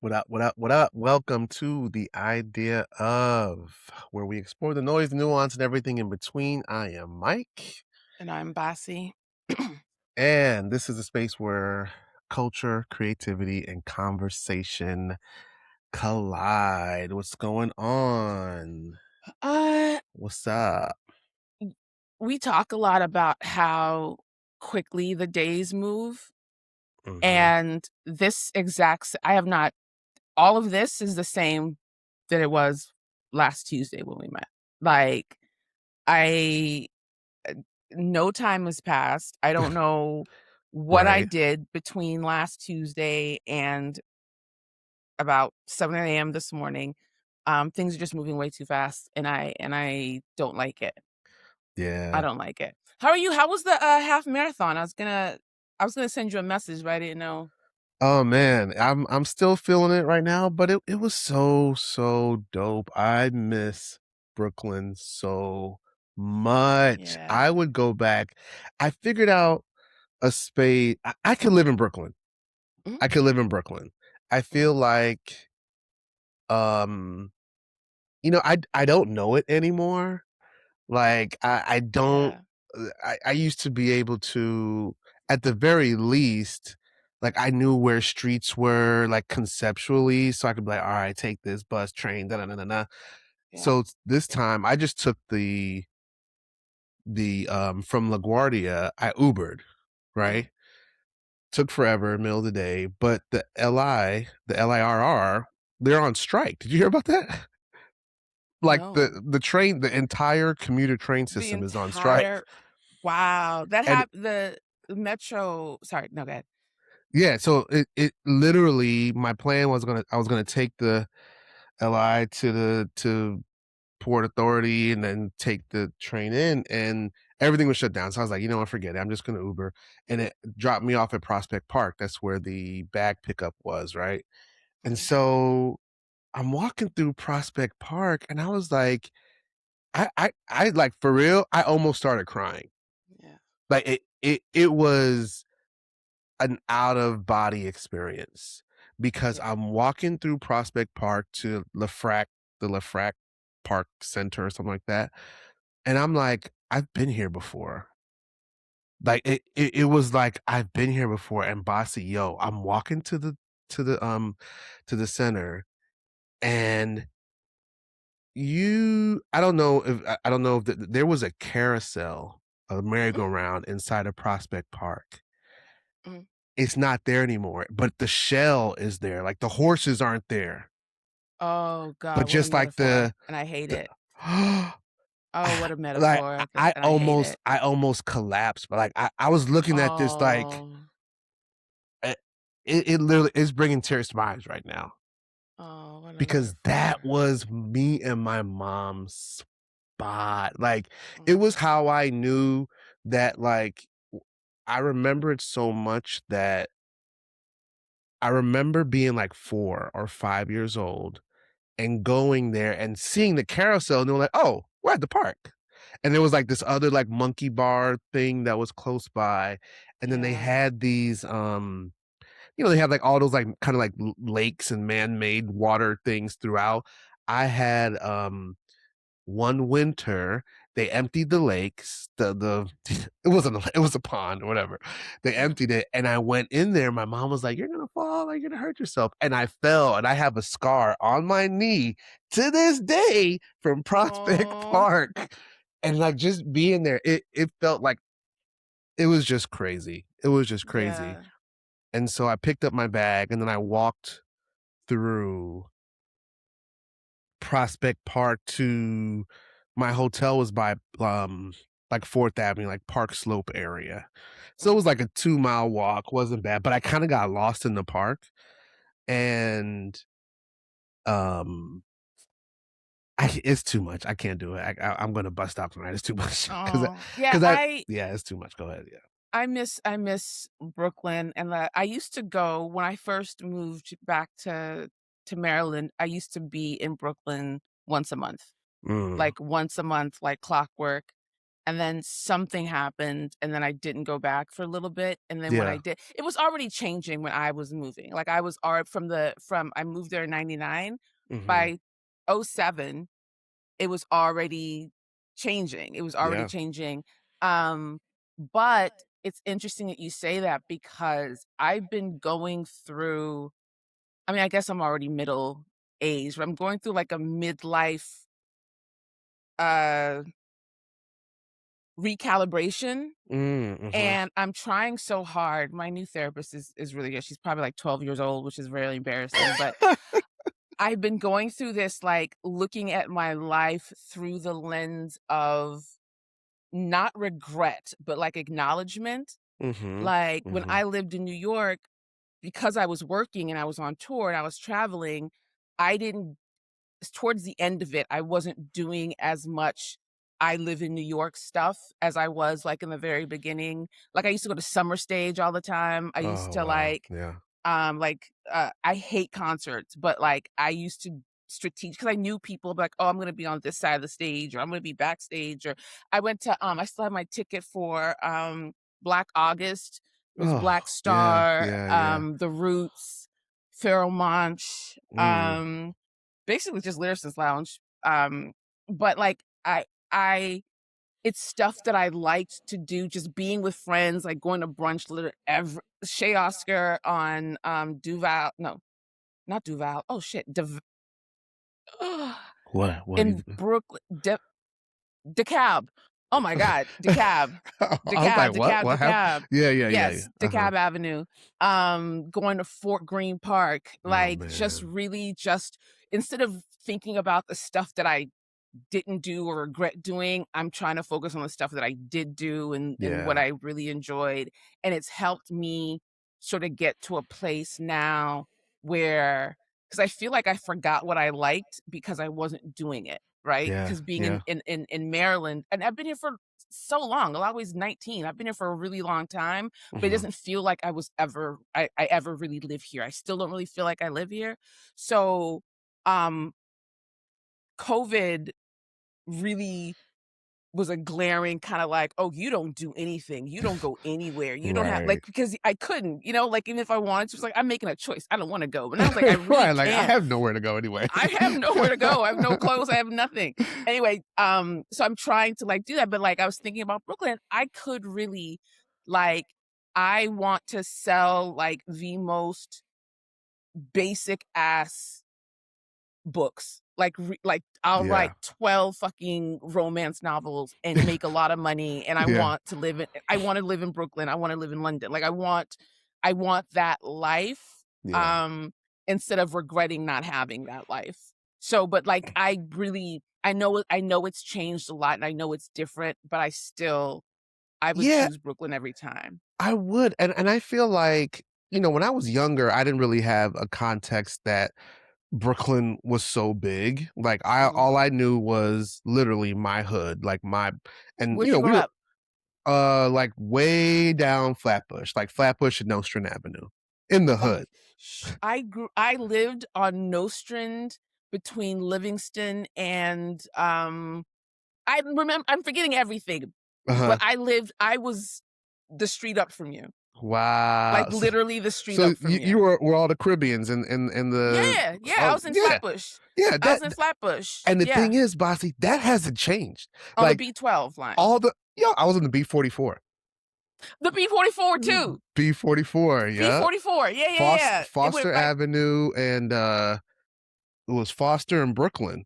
What up? What up? What up? Welcome to the idea of where we explore the noise, nuance, and everything in between. I am Mike, And I'm Bassey. and this is a space where culture, creativity, and conversation collide. What's going on? Uh, What's up? we talk a lot about how quickly the days move, Hmm. and I have not all of this is the same that it was last Tuesday when we met. Like, I no time has passed. I don't know what I Right. did between last Tuesday and about 7 a.m. this morning. Things are just moving way too fast, and I don't like it. I Yeah. don't like it. How are you? How was the, half marathon? I was gonna send you a message, but I didn't know. Oh man, I'm still feeling it right now, but it was so dope. I miss Brooklyn so much. Yeah. I would go back. I figured out a space. I could live in Brooklyn. Mhm, I could live in Brooklyn. I mhm. feel like um I don't know it anymore. Like I don't Yeah, I used to be able to, at the very least, like I knew where streets were like conceptually, so I could be like, all right, take this bus, train, da da da da. Da. yeah. So this time I just took the from LaGuardia, I Ubered, Mhm. right? Took forever, middle of the day, but the LIRR, they're on strike. Did you hear about that? Like No. the train, the entire commuter train The system is on strike. entire wow, that And the metro sorry, no, go ahead. yeah, so it literally, my plan was I was gonna take the LI to Port Authority and then take the train in, and everything was shut down. So I was like, you know what, forget it. I'm just gonna Uber. And it dropped me off at Prospect Park. That's where the bag pickup was, right? And Mhm. so I'm walking through Prospect Park and I was like, I like, for real, I almost started crying. Yeah, Like it was an out of body experience because yeah. I'm walking through Prospect Park to the Lafrac Park Center or something like that. And I'm like, I've been here before. Like it was like I've been here before. And Bossy, yo, I'm walking to the to the center, and I don't know if there was a carousel, a Mhm, merry-go-round inside of Prospect Park. mhm. It's not there anymore, but the shell is there. Like the horses aren't there, Oh but god, what a just like metaphor, and I hate the it. Oh, what a like metaphor, and I hate it. I almost collapsed. But like I was looking at this like Oh, eh, it literally is bringing tears to my eyes right now oh, what a because that metaphor. was me and my mom's spot. Like it was Mhm, how I knew that, like, I remember it so much that I remember being like 4 or 5 years old and going there and seeing the carousel, and they were like, "Oh, we're at the park." And there was like this other like monkey bar thing that was close by, and then they yeah. had these they had like all those like kind of like lakes and man-made water things throughout. I had one winter, they emptied the lakes, the it wasn't it was a pond or whatever. They Mhm. emptied it, and I went in there. My mom was like, "You're gonna fall, like, you're gonna hurt yourself." And I fell, and I have a scar on my knee to this day from Prospect Aw, Park. And like just being there, it felt like it was just crazy. It was just crazy. yeah. And so I picked up my bag and then I walked through Prospect Park to my hotel was by, like 4th Avenue, like Park Slope area. So it Mhm. was like a 2-mile walk, wasn't bad, but I kinda got lost in the park, and, um, it's too much. I can't do it. I'm gonna bust out tonight. It's too much because Oh, yeah, because I yeah, it's too much. Go ahead, yeah. I miss Brooklyn, and, I used to go when I first moved back to Maryland. I used to be in Brooklyn once a month, Mm, like, once a month, like clockwork. and then something happened, and then I didn't go back for a little bit, and then when I Yeah. did it was already changing when I was moving, like, I was alr from I moved there in '99, Mhm. by '07, it was already changing, it was already Yeah. changing, um, but it's interesting that you say that because I've been going through I mean, I guess I'm already middle aged, but I'm going through, like, a midlife, uh, recalibration. Mhm. And I'm trying so hard. My new therapist is really good. She's probably like 12 years old, which is really embarrassing, but I've been going through this, like, looking at my life through the lens of not regret, but, like, acknowledgement. Mhm. Like, when Mhm. I lived in New York, because I was working and I was on tour and I was traveling, I didn't towards the end of it, I wasn't doing as much I live in New York stuff as I was, like, in the very beginning. Like, I used to go to Summer Stage all the time. I used Oh, to, wow. Yeah. I hate concerts, but, like, I used to strategic because I knew people, like, "Oh, I'm gonna be on this side of the stage," or, "I'm gonna be backstage," or I went to, I still have my ticket for, Black August. It was Oh, Black yeah, Star, yeah, yeah. The Roots, Pharoah Monch, Mm. basically just Lyricist Lounge, but, like, I it's stuff that I liked to do, just being with friends, like going to brunch literally every Shay Oscar on, Duval no, not Duval, oh shit, What in is Brooklyn, DeKalb. Oh my god, DeKalb. I was like, "What? What happened?" DeKalb. Yeah, yeah, yeah, yeah. Yes, Uh-huh. DeKalb Avenue. Going to Fort Greene Park, Oh, like, just man. really just instead of thinking about the stuff that I didn't do or regret doing, I'm trying to focus on the stuff that I did do and what Yeah. I really enjoyed, and it's helped me sort of get to a place now where because I feel like I forgot what I liked because I wasn't doing it, right? Yeah, Because being yeah. in Maryland and I've been here for so long, I was 19, I've been here for a really long time, but it Mhm. doesn't feel like I ever really live here. I still don't really feel like I live here. So, um, COVID really was a glaring kinda like, "Oh, you don't do anything. You don't go anywhere. You don't have" like, Right. because I couldn't, like, even if I wanted to, it's like, I'm making a choice. I don't wanna go. But now it's like, I really Right, like, I can't. have nowhere to go anyway. I have nowhere to go. I have no clothes. I have nothing. Anyway, so I'm trying to, like, do that, but, like, I was thinking about Brooklyn. I could really like, I want to sell, like, the most basic ass books. Like, I'll write Yeah. 12 fucking romance novels and make a lot of money, and Yeah. I wanna live in Brooklyn, I wanna live in London, like, I want that life, Yeah. um, instead of regretting not having that life. So, but, like, I know it's changed a lot, and I know it's different, but I would Yeah, choose Brooklyn every time. I would, and I feel like, when I was younger, I didn't really have a context that Brooklyn was so big. Like, I Mhm. all I knew was literally my hood, like, and, Where'd you we grow were, up? like, way down Flatbush, like, Flatbush and Nostrand Avenue, in the Oh, hood. I lived on Nostrand between Livingston and, I'm forgetting everything, but Uh-huh. I was the street up from you, Wow. like, literally the street So up from you you. were all the Caribbeans in the Yeah, yeah, I oh, was in yeah. Flatbush. Yeah, I was in Flatbush, and the thing yeah, is, Bossy, that hasn't changed. on the Like, B12 line. all the I was in the B-44. The B44 too. B-44, yeah. B44, yeah, yeah, yeah. It went Foster right Avenue and, it was Foster and Brooklyn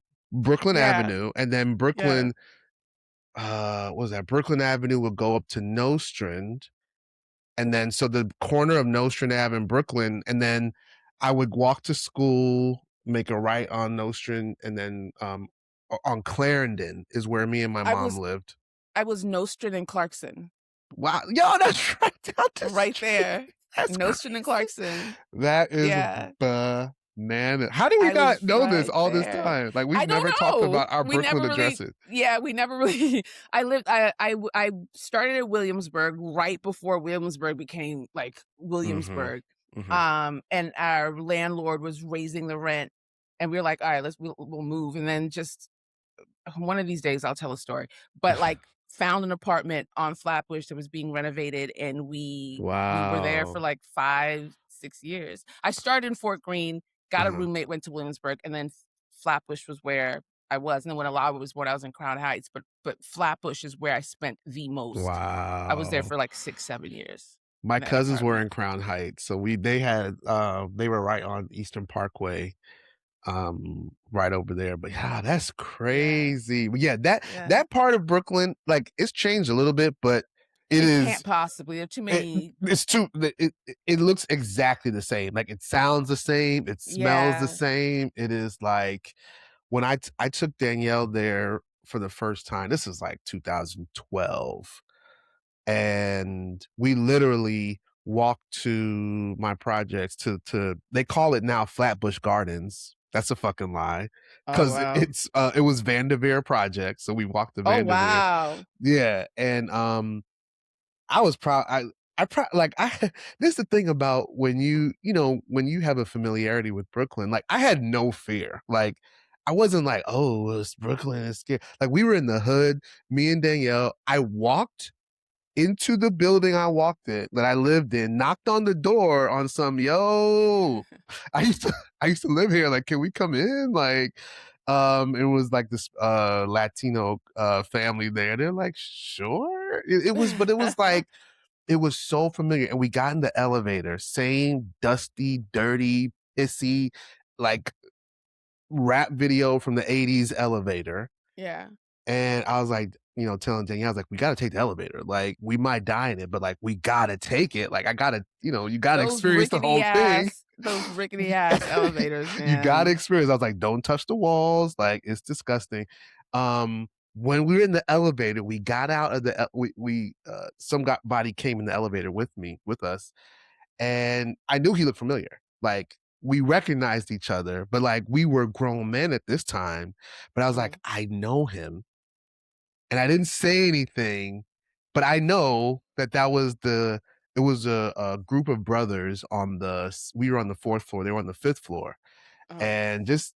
yeah, Avenue, and then yeah. what was that? Brooklyn Avenue would go up to Nostrand, and then so the corner of Nostrand Ave in Brooklyn, and then I would walk to school, make a right on Nostrand, and then, on Clarendon is where me and my I mom was lived. I was Nostrand and Clarkson, Wow, yo, that's right down the right street. there. That's Nostrand and crazy. Clarkson. That is Yeah. bananas. How do we I not was know this right all this there. time? Like, we've I don't never talked know. about our We Brooklyn never really addresses. yeah, we never really I started at Williamsburg right before Williamsburg became, like, Mhm, Williamsburg, mhm. and our landlord was raising the rent, and we were like, "Alright, we'll move," and then just one of these days, I'll tell a story, but, like, found an apartment on Flatbush that was being renovated, and we were there for, Wow. like, 5, 6 years. I started in Fort Greene, got a Uh-huh. roommate, went to Williamsburg, and then Flatbush was where I was, and then when Alava was born, I was in Crown Heights, but Flatbush is where I spent the most. I was there Wow. for, like, 6, 7 years My in that cousins were apartment. in Crown Heights, so they were right on Eastern Parkway, right over there, but yeah, that's Yeah, crazy. But yeah, that yeah. that part of Brooklyn, like, it's changed a little bit, but it It can't is possibly, there are too it many. it's too it looks exactly the same, like, it sounds the same, it smells the Yeah. same, it is like when I took Danielle there for the first time, this was, like, 2012, and we literally walked to my projects to they call it now Flatbush Gardens. That's a fucking lie, Oh, because wow. it was Vanderveer Project, so we walked to Oh, Vanderveer. wow. Yeah, and, I was proud I proud like, I this is the thing about when when you have a familiarity with Brooklyn, like, I had no fear, like, I wasn't like, "Oh, it's Brooklyn, it's scary." Like, we were in the hood, me and Danielle, I walked into the building I walked in that I lived in, knocked on the door on some, "Yo, I used to I used to live here, like, can we come in?" Like, it was like this, Latino, family there. They're like, "Sure." It was like it was so familiar, and we got in the elevator, same dusty, dirty, pissy, like, rap video from the '80s elevator. Yeah. And I was like, telling Danielle, I was like, "We gotta take the elevator. Like, we might die in it, but, like, we gotta take it. Like, I gotta you gotta experience the whole thing. Those rickety ass elevators, You gotta man. experience." I was like, "Don't touch the walls. Like, it's disgusting." When we were in the elevator, we got out of the some body came in the elevator with us, and I knew he looked familiar. Like, we recognized each other, but, like, we were grown men at this time. But I was like, Mhm. "I know him." And I didn't say anything, but I know that it was a group of brothers we were on the 4th floor, they were on the 5th floor, Uh-huh. and just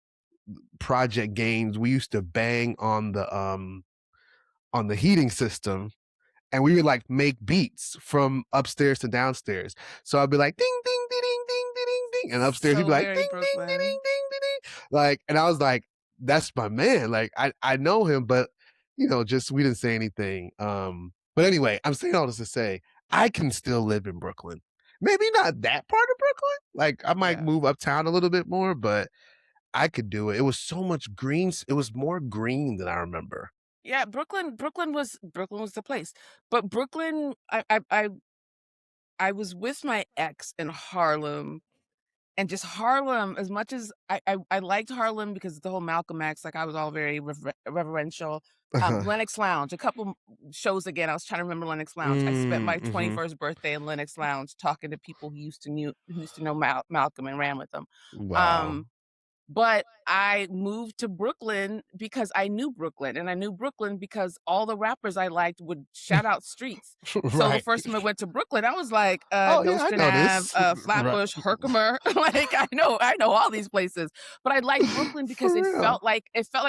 project games, we used to bang on the heating system, and we would like make beats from upstairs to downstairs. So I'd be like, ding, ding, ding, ding, ding, ding, ding. And upstairs he'd be So like, very ding, ding, ding, ding, Brooklyn. ding, ding. Like, and I was like, that's my man. Like, I know him, but just we didn't say anything. But anyway, I'm saying all this to say I can still live in Brooklyn. Maybe not that part of Brooklyn. Like, I might Yeah. move uptown a little bit more, but I could do it. It was so much green. It was more green than I remember. Yeah, Brooklyn was the place. But Brooklyn, I was with my ex in Harlem. And just Harlem, as much as I liked Harlem because of the whole Malcolm X, like, I was all very reverential. Lenox Lounge, a couple shows again, I was trying to remember Lenox Lounge. I spent my Mhm. 21st birthday in Lenox Lounge talking to people who used to know Malcolm and ran with him. Wow. Um but I moved to Brooklyn because I knew Brooklyn, and I knew Brooklyn because all the rappers I liked would shout out streets. So the Right. first time I went to Brooklyn, I was like, Oh, yeah, I Nostrand know Ave, this. Right. Flatbush, Herkimer. Like, I know all these places. But I liked Brooklyn because For real. it felt like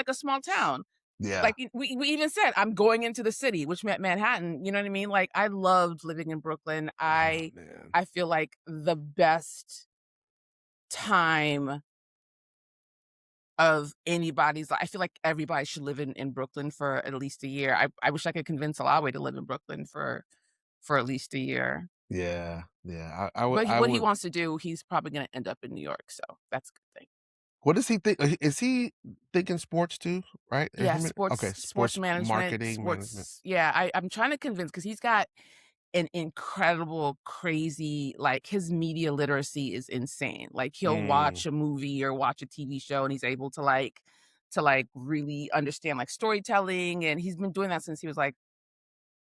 a small town. Yeah. Like, we even said, "I'm going into the city," which meant Manhattan, you know what I mean? Like, I loved living in Brooklyn. Oh, man. I feel like the best time of anybody's I feel like everybody should live in Brooklyn for at least a year. I wish I could convince Alawi to live in Brooklyn for at least a year. Yeah, yeah. But I what he would wants to do, he's probably gonna end up in New York, so that's a good thing. what does he think? Is he thinking sports too, right? Yeah, Okay, sports sports management, marketing, management. sports yeah, I'm trying to convince because 'cause he's got an incredible, crazy like, his media literacy is insane. Like, he'll Mm, watch a movie or watch a TV show, and he's able to, like, really understand, like, storytelling, and he's been doing that since he was, like,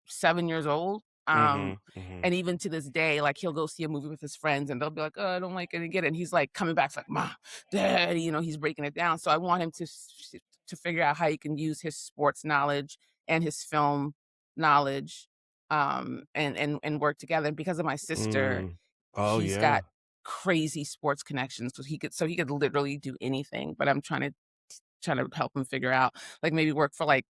7 years old. mhm, mhm. And even to this day, like, he'll go see a movie with his friends, and they'll be like, "Oh, I don't like it," and get it, and he's, like, coming back, like, "Mom, Dad," he's breaking it down. So I want him to figure out how he can use his sports knowledge and his film knowledge, and work together. And because of my sister, Mm. Oh, he's got yeah. crazy sports connections, so he could literally do anything, but I'm trying to help him figure out, like, maybe work for, like,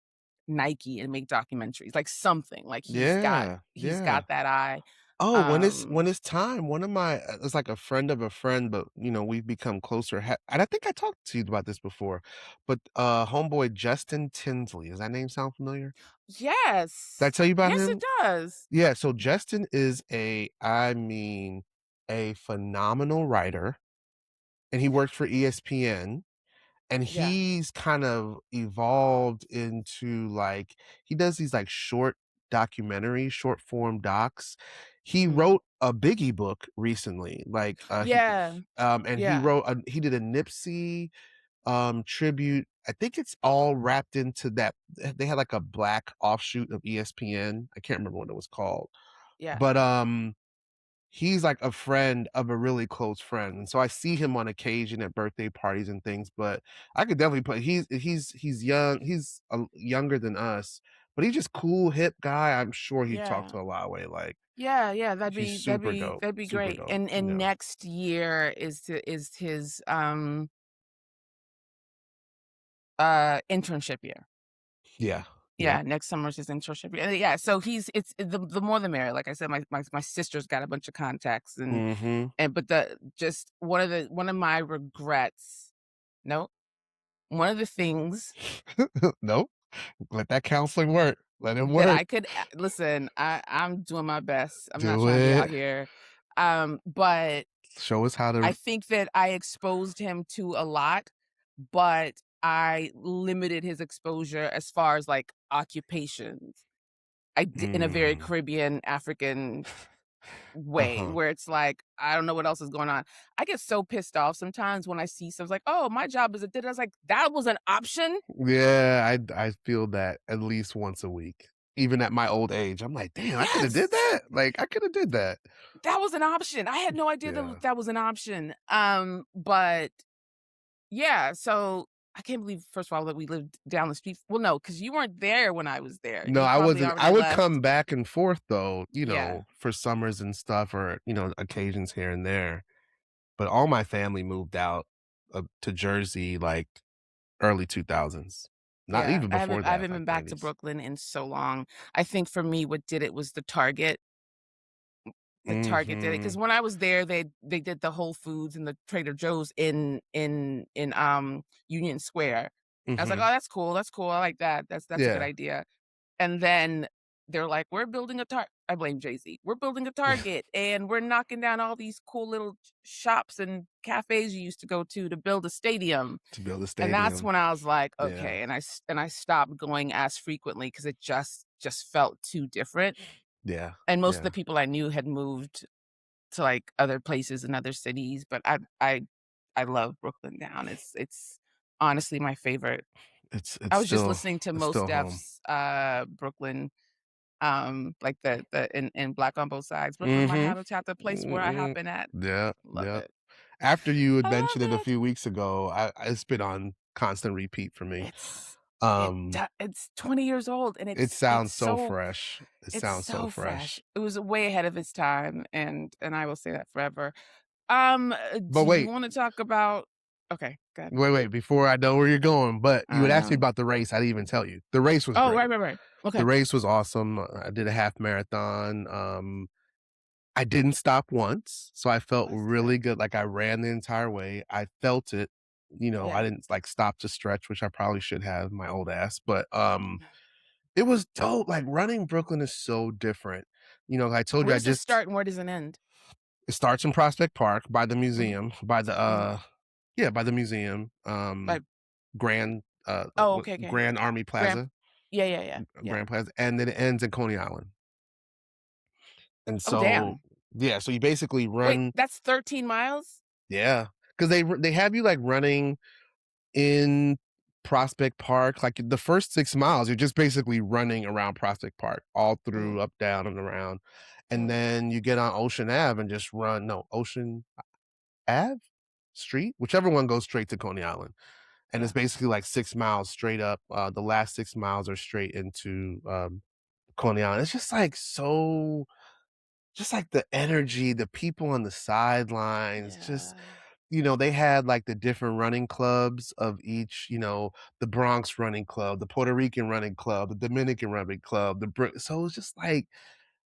Nike and make documentaries, like something, like Yeah, he's yeah. got that eye. Oh, Um, when it's time, one of my it's like a friend of a friend, but, we've become closer, and I think I talked to you about this before, but, homeboy Justin Tinsley, does that name sound familiar? Did I yes. tell you about Yes, it him? does. Yeah, so Justin is I mean, a phenomenal writer, and he works for ESPN, and Yeah. he's kind of evolved into, like he does these, like, short documentaries, short form docs. He Mhm. wrote a Biggie book recently, like, Yeah. and Yeah. he did a Nipsey, tribute. I think it's all wrapped into that they had, like, a black offshoot of ESPN. I can't remember what it was called, Yeah. but, he's like a friend of a really close friend, and so I see him on occasion at birthday parties and things, but I could definitely put he's young, he's, younger than us, but he's just cool, hip guy. I'm sure he'd talk Yeah. to a Huawei, like, Yeah, yeah, he's super dope, that'd be super great. dope, And next year is his, internship year. Yeah, yep, Yeah, next summer's his internship year. Yeah, so it's the more the merrier. Like I said, my sister's got a bunch of contacts mhm. and but the just one of my regrets no, one of the things Nope, let that counseling work, let him that work. I could listen, I'm doing my best. I'm not Do trying to be out it. here. But Show us how I to think that I exposed him to a lot, but I limited his exposure as far as, like, occupations. In a very mm. Caribbean, African way, Uh-huh. where it's like, I don't know what else is going on. I get so pissed off sometimes when I see stuff like, "Oh, my job is a did." I was like, "That was an option? Yeah, I feel that at least once a week. Even at my old age, I'm like, "Damn, I coulda did Yes, that." Like, I coulda did that. that was an option." I had no idea Yeah. that was an option. But yeah, so I can't believe, first of all, that we lived down the street. Well, no, because you weren't there when I was there. No, You I probably wasn't I already would left. come back and forth though, Yeah. for summers and stuff or, occasions here and there, but all my family moved out, to Jersey, like, early 2000s. Not Yeah, even before I that, haven't like been back to 90s. Brooklyn in so long. I think for me, what did it was the Target. The Target did it because Mhm. when I was there, they did the Whole Foods and the Trader Joe's in Union Square. I was like, Mhm. "Oh, that's cool, that's cool, I like that, that's a good Yeah. idea." And then they're like, "We're building a I blame Jay-Z. "We're building a Target, and we're knocking down all these cool little shops and cafes you used to go to build a stadium." To build a And that's stadium. when I was like, Yeah. "Okay," and I stopped going as frequently because it just felt too different, Yeah. and most of the Yeah. people I knew had moved to, like, other places in other cities, but I love Brooklyn down. It's honestly my favorite. I It's was just still listening to it's Mos still home. Def's, Brooklyn, like the in Black on Both Sides. "Brooklyn, my Mhm. habitat, the place where I Mhm. happen at." Yeah, Love yeah. it. After you had I mentioned it a love it. few weeks ago, it's been on constant repeat for me. It's 20 years old, and It sounds so fresh. It it's sounds so so fresh. fresh. It was way ahead of its time, and I will say that forever. But Do you wait, wanna talk about okay, good. wait, before I know where you're going, but you I had asked me know. about the race, I didn't even tell you. The race was Oh, great. right, right, right. The Okay. race was awesome. I did a half marathon. I didn't stop once, so I felt That's really good. good, like, I ran the entire way. I felt it, I Yeah. didn't, like, stop to stretch, which I probably should have, my old ass, but, Yeah. it was dope, like, running Brooklyn is so different. I told you Where I does it just start and where does it end? it starts in Prospect Park by the Mhm, museum, by the, mhm. yeah, by the museum, Like Grand, oh, what okay, okay. Grand Army Grand Plaza, yeah, yeah, yeah, yeah. Grand Plaza, and then it ends in Coney Island. And Oh, so damn. yeah, so you basically Wait, run. that's 13 miles? Yeah, because they have you, like, running in Prospect Park, like, the first 6 miles, you're just basically running around Prospect Park, all through, Mhm, up, down, and around, and mhm. then you get on Ocean Ave and just run no, Ocean Ave? Street? Whichever one goes straight to Coney Island, and it's Yeah, basically, like, 6 miles straight up, the last 6 miles are straight into, Coney Island. It's just, like, so just, like, the energy, the people on the sidelines, just yeah. they had like the different running clubs of each, the Bronx running club, the Puerto Rican running club, the Dominican running club, so it's just like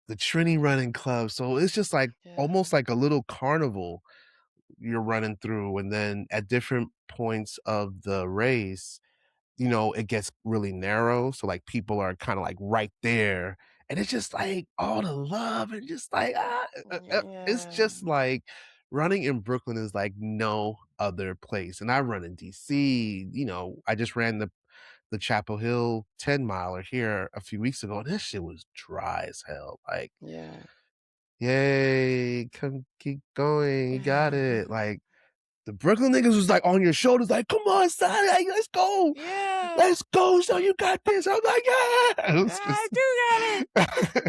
the Trini running club. So it's just like Yeah. almost like a little carnival you're running through. And then at different points of the race, it gets really narrow. So like people are kind of like right there. And it's just like all the love and just like it's Yeah. just like running in Brooklyn is like no other place. And I run in DC, I just ran the Chapel Hill 10 miler here a few weeks ago, and this shit was dry as hell. Like, Yeah. yay, come keep going, you got it. Like the Brooklyn niggas was like on your shoulders, like, come on, son, like, let's go. Yeah. Let's go. So you got this. I'm like, yeah. It was I just do got it.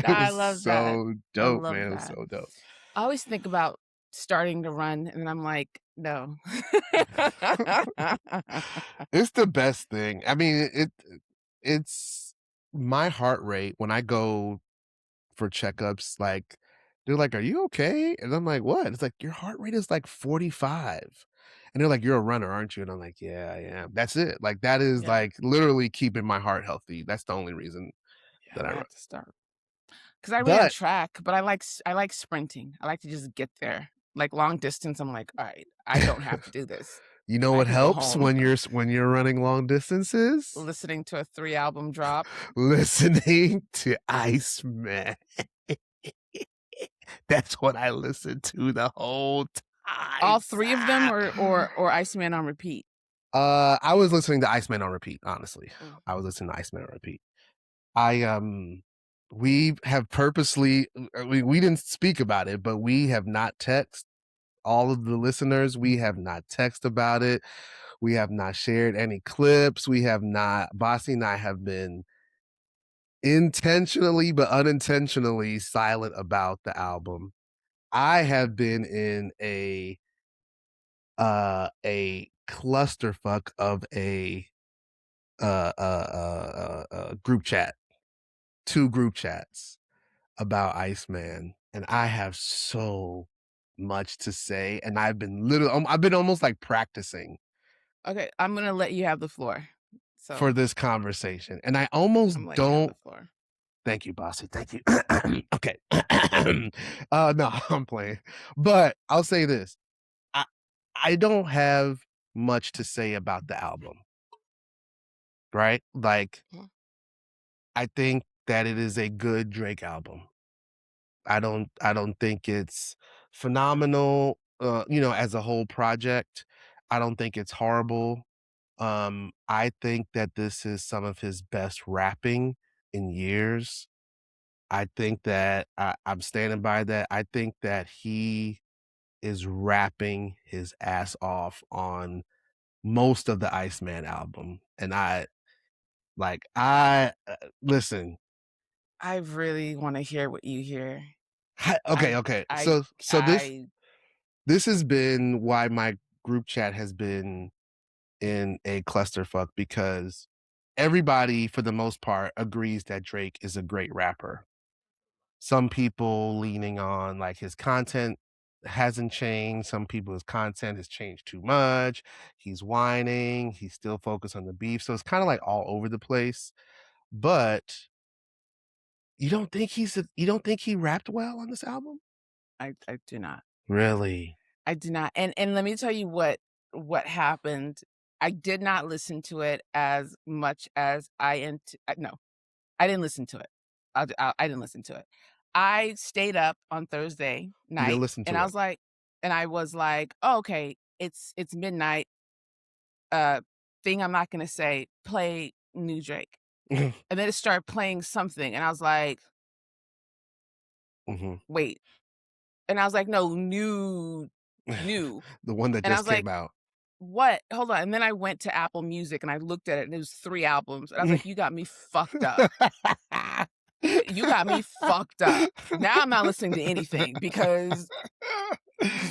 it I was love that. so I dope, love man. It was that. so dope. I always think about starting to run and I'm like, no. It's the best thing. I mean, it's my heart rate when I go for checkups, like, they're like, "Are you okay?" And I'm like, "What?" It's like, "Your heart rate is like 45." And they're like, "You're a runner, aren't you?" And I'm like, "Yeah, I am." That's it. Like, that is, Yeah. like, literally keeping my heart healthy. That's the only reason Yeah, I that I might run. have to start. 'Cause I ran But track, but I like sprinting. I like to just get there. Like long distance, I'm like, "All right, I don't have to do this. you know I what can go helps home." when you're running long distances? Listening to a 3-album drop. Listening to Iceman. That's what I listened to the whole time, All 3 of them son. or Iceman on repeat? I was listening to Iceman on repeat, honestly. Mm. I was listening to Iceman on repeat. I we have purposely we didn't speak about it, but we have not text all of the listeners. We have not text about it. We have not shared any clips. We have not. Bossy and I have been intentionally but unintentionally silent about the album. I have been in a clusterfuck of a group chat, 2 group chats about Iceman, and I have so much to say, and I've been almost like practicing Okay, I'm gonna let you have the floor. for So, this conversation, and I almost I'm letting you have don't. the floor. Thank you, Bossy. Thank you. Okay. No, I'm playing, but I'll say this: I I don't have much to say about the album, right? Like, Mhm. I think that it is a good Drake album. I don't think it's phenomenal, as a whole project. I don't think it's horrible. I think that this is some of his best rapping in years. I think that I'm standing by that. I think that he is rapping his ass off on most of the Iceman album, and listen. I really wanna hear what you hear. Okay, I okay. I So I this has been why my group chat has been in a clusterfuck because everybody, for the most part, agrees that Drake is a great rapper. Some people leaning on like his content hasn't changed. Some people his content has changed too much. He's whining. He's still focused on the beef. So it's kind of like all over the place. But you don't think he rapped well on this album? I do not. Really? I do not, and let me tell you what happened. I did not listen to it as much as no, I didn't listen to it. I didn't listen to it. I stayed up on Thursday You didn't night, listen and to it. I was like, "Oh, okay, it's midnight, uh, thing I'm not gonna say, play new Drake." And then it started playing something, and I was like, Mhm. "Wait." And I was like, "No, new." The one that And I just was like, came out. "What? Hold on." And then I went to Apple Music and I looked at it and it was 3 albums. And I was like, "You got me fucked up. You got me fucked up. Now I'm not listening to anything because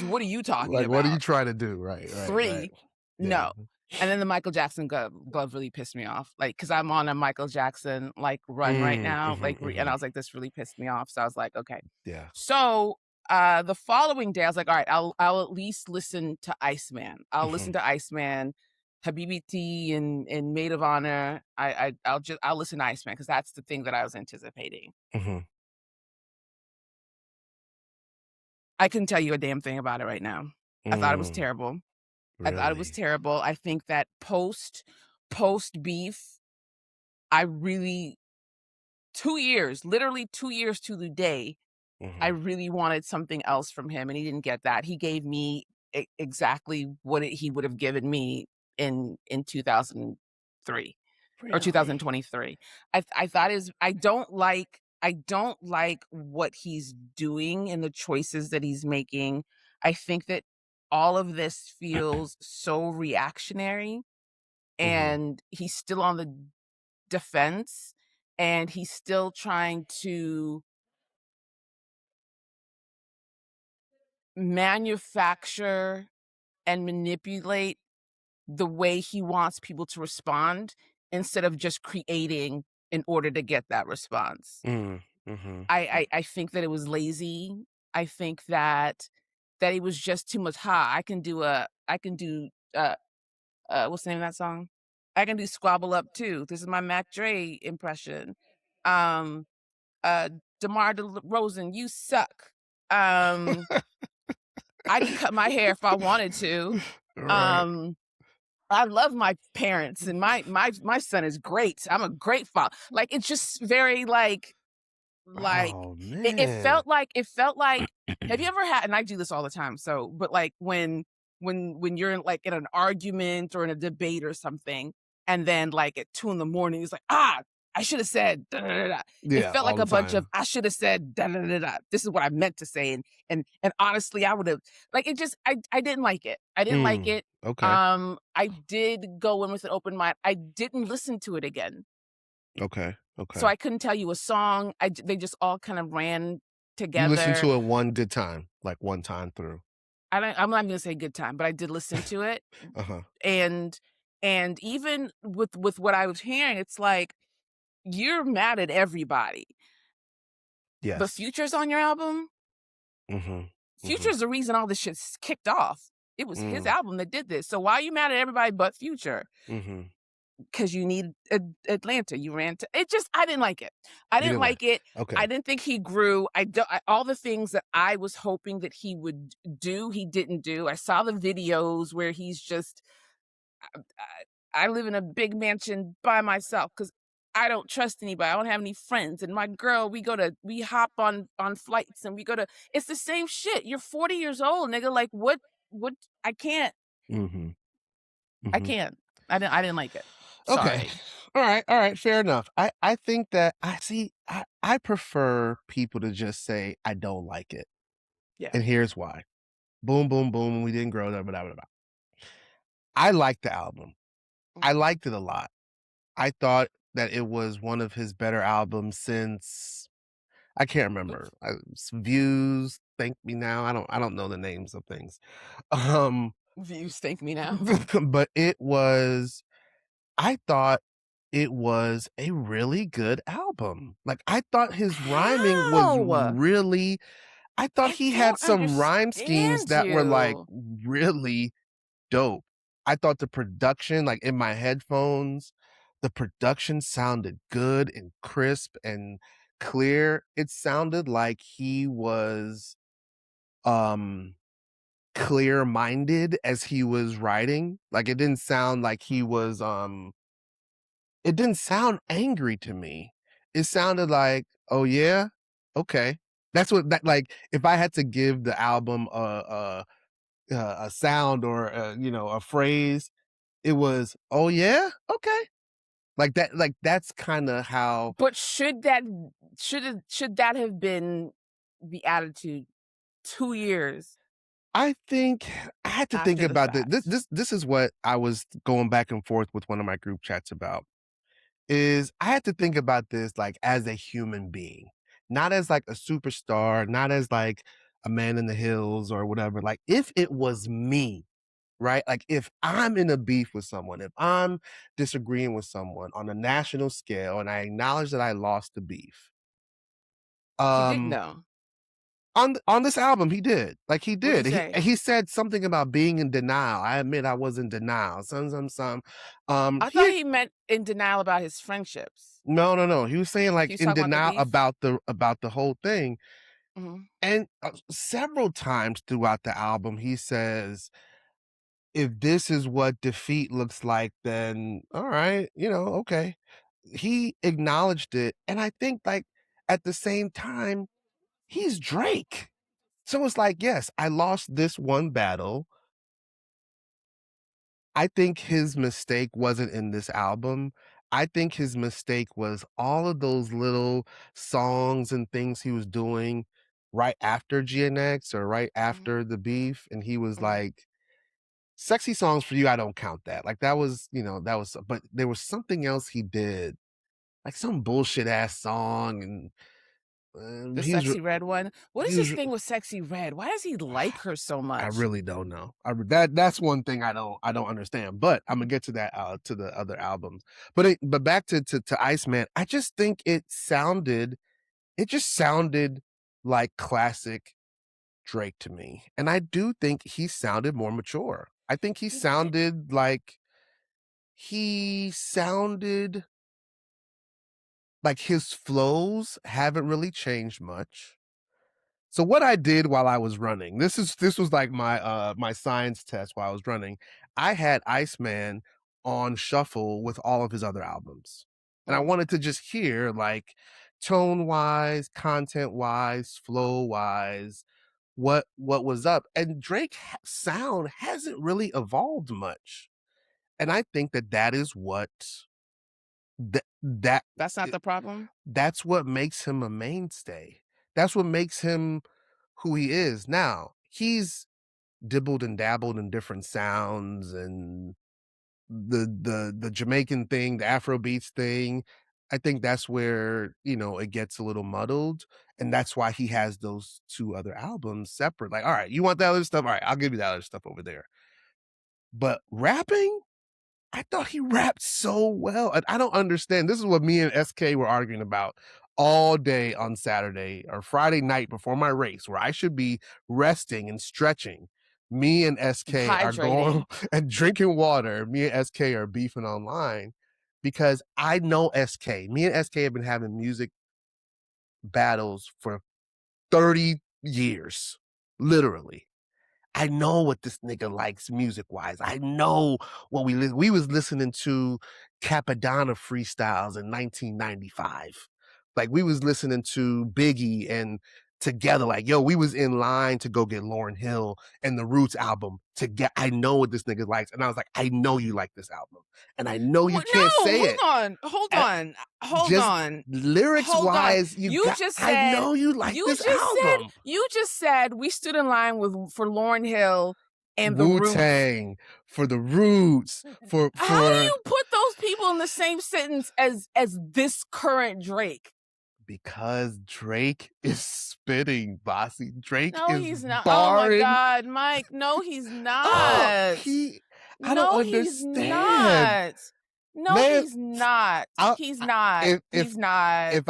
what are you talking Like, what are you about? trying to do? Right, right, right. 3? Yeah. No." And then the Michael Jackson glove really pissed me off, like, because 'cause I'm on a Michael Jackson, like, run right now, Mhm, like, re and I mhm. was like, "This really pissed me off." So I was like, "Okay." Yeah. So The following day, I was like, "All right, I'll at least listen to Iceman. I'll listen Mhm, to Iceman, Habibi T and Maid of Honor. I'll listen to Iceman because that's the thing that I was anticipating." mhm. I couldn't tell you a damn thing about it right now. I thought it was Mm, terrible. I thought it was really? terrible. I think that post beef, I really 2 years, literally 2 years to the day, I Mhm. really wanted something else from him, and he didn't get that. He gave me exactly what he would have given me in 2003 or Really? 2023. I thought is I don't like what he's doing and the choices that he's making. I think that all of this feels so reactionary, Mhm, and he's still on the defense, and he's still trying to manufacture and manipulate the way he wants people to respond instead of just creating in order to get that response. mm, mhm. I think that it was lazy. I think that it was just too much, "Ha, I can do, what's the name of that song? I can do Squabble Up too. This is my Mac Dre impression." Um, uh, "DeMar DeRozan, you suck." Um, "I can cut my hair if I wanted to." Right. Um I love my parents and my son is great. I'm a great father. Like, it's just very, like, Oh, it man. felt like have you ever had, and I do this all the time, so but, like, when you're in, like, in an argument or in a debate or something, and then, like, at 2 in the morning, it's like, "Ah, I should have said da da da da." It Yeah, felt all like the a bunch of, time. "I should have said da da da da. This is what I meant to say, and honestly, I would've," like, it just I didn't like it. I didn't like Mm, it. okay, I did go in with an open mind. I didn't listen to it again. okay, So okay. I couldn't tell you a song. They just all kind of ran You listened together. to it one good time, like, one time through. I'm not gonna say good time, but I did listen to it. Uh-huh. And even with what I was hearing, it's like, you're mad at everybody. But Yes. Future's on your album? Mhm, mhm. Future's the reason all this shit's kicked off. It was his Mm, album that did this. So why are you mad at everybody but Future? mhm. 'Cause you need Atlanta, you ran to it, just I didn't like it. I You didn't didn't like like it. okay. I didn't think he grew. All the things that I was hoping that he would do, he didn't do. I saw the videos where he's just, I live in a big mansion by myself because I don't trust anybody. I don't have any friends. And my girl, we hop on flights and we go to it's the same shit. You're 40 years old, nigga. Like, what I can't. Mhm, I mhm. can't. I didn't like it. Okay. Sorry. Alright, fair enough. I think that I prefer people to just say, "I don't like it," Yeah. and here's why. Boom, boom, boom, we didn't grow, da, ba, da, ba, da, ba. I liked the album. I Mhm. liked it a lot. I thought that it was one of his better albums since I can't remember. Views, Thank Me Now. I don't know the names of things. Um, Views thank me now. but I thought it was a really good album. Like I thought his rhyming was How? really I thought I he had don't some rhyme schemes understand that were like you. really dope. I thought the production, like in my headphones, the production sounded good and crisp and clear. It sounded like he was um clear-minded as he was writing. Like it didn't sound like he was it didn't sound angry to me. It sounded like, "Oh yeah? Okay." That's what that like if I had to give the album a sound or a phrase, it was, "Oh, yeah? Okay." Like, that's kinda how But should that have been the attitude 2 years I think I had to think after the about fact? this is what I was going back and forth with one of my group chats about, is I had to think about this, like, as a human being, not as, like, a superstar, not as, like, a man in the hills or whatever, like, if it was me, right? Like, if I'm in a beef with someone, if I'm disagreeing with someone on a national scale and I acknowledge that I lost the beef, He didn't um though. On this album, he did. Like, he What'd he did. say? He said something about being in denial. "I admit I was in denial." Some. I thought He he meant in denial about his friendships. No, no, no. He was saying, He like, was in talking about the denial beef? about the whole thing, Mhm. and, several times throughout the album, he says, "If this is what defeat looks like, then alright, okay." He acknowledged it, and I think, like, at the same time, he's Drake. So it's like, yes, I lost this one battle. I think his mistake wasn't in this album. I think his mistake was all of those little songs and things he was doing right after GNX or right Mhm. after the beef, and he was Mhm. like, "Sexy songs for you, I don't count that." Like, that was, that was but there was something else he did, like some bullshit ass song, and, The he was Sexy Red one? What he is his was thing with Sexy Red? Why does he like her so I much? really don't know. That's one thing I don't understand. But I'm gonna get to that to the other albums. But back to Iceman, I just think it just sounded like classic Drake to me, and I do think he sounded more mature. I think he sounded like his flows haven't really changed much. So what I did while I was running, this was like my science test while I was running. I had Iceman on shuffle with all of his other albums. And I Mm. wanted to just hear, like, tone wise, content wise, flow wise, what was up. And sound hasn't really evolved much. And I think that is what that that That's not the problem? that's what makes him a mainstay. That's what makes him who he is. Now, he's dibbled and dabbled in different sounds and the Jamaican thing, the Afro beats thing. I think that's where, it gets a little muddled. And that's why he has those two other albums separate. Like, all right, you want that other stuff? All right, I'll give you that other stuff over there. But rapping, I thought he rapped so well, and I don't understand. This is what me and SK were arguing about all day on Saturday or Friday night before my race, where I should be resting and stretching. Me and SK are going Hydrating. and drinking water. Me and SK are beefing online because I know SK. Me and SK have been having music battles for 30 years, literally. I know what this nigga likes music-wise. I know what we was listening to Capadonna freestyles in 1995. Like, we was listening to Biggie and Together, like, yo, we was in line to go get Lauryn Hill and the Roots album to get I know what this nigga likes, and I was like, "I know you like this album, and I know you What? can't No, say hold it." on, hold And on, hold just on, hold on. lyrics-wise, I know you like this album. You just said we stood in line for Lauryn Hill and the Roots. Wu-Tang, for the Roots, How do for you put those people in the same sentence as this current Drake? because Drake is spitting, Bossy. Drake No, is he's not. Oh my barring. God, Mike. No, he's Oh, not. I don't No, he's understand. not. No, Man, he's not. I He's not. if He's not. He's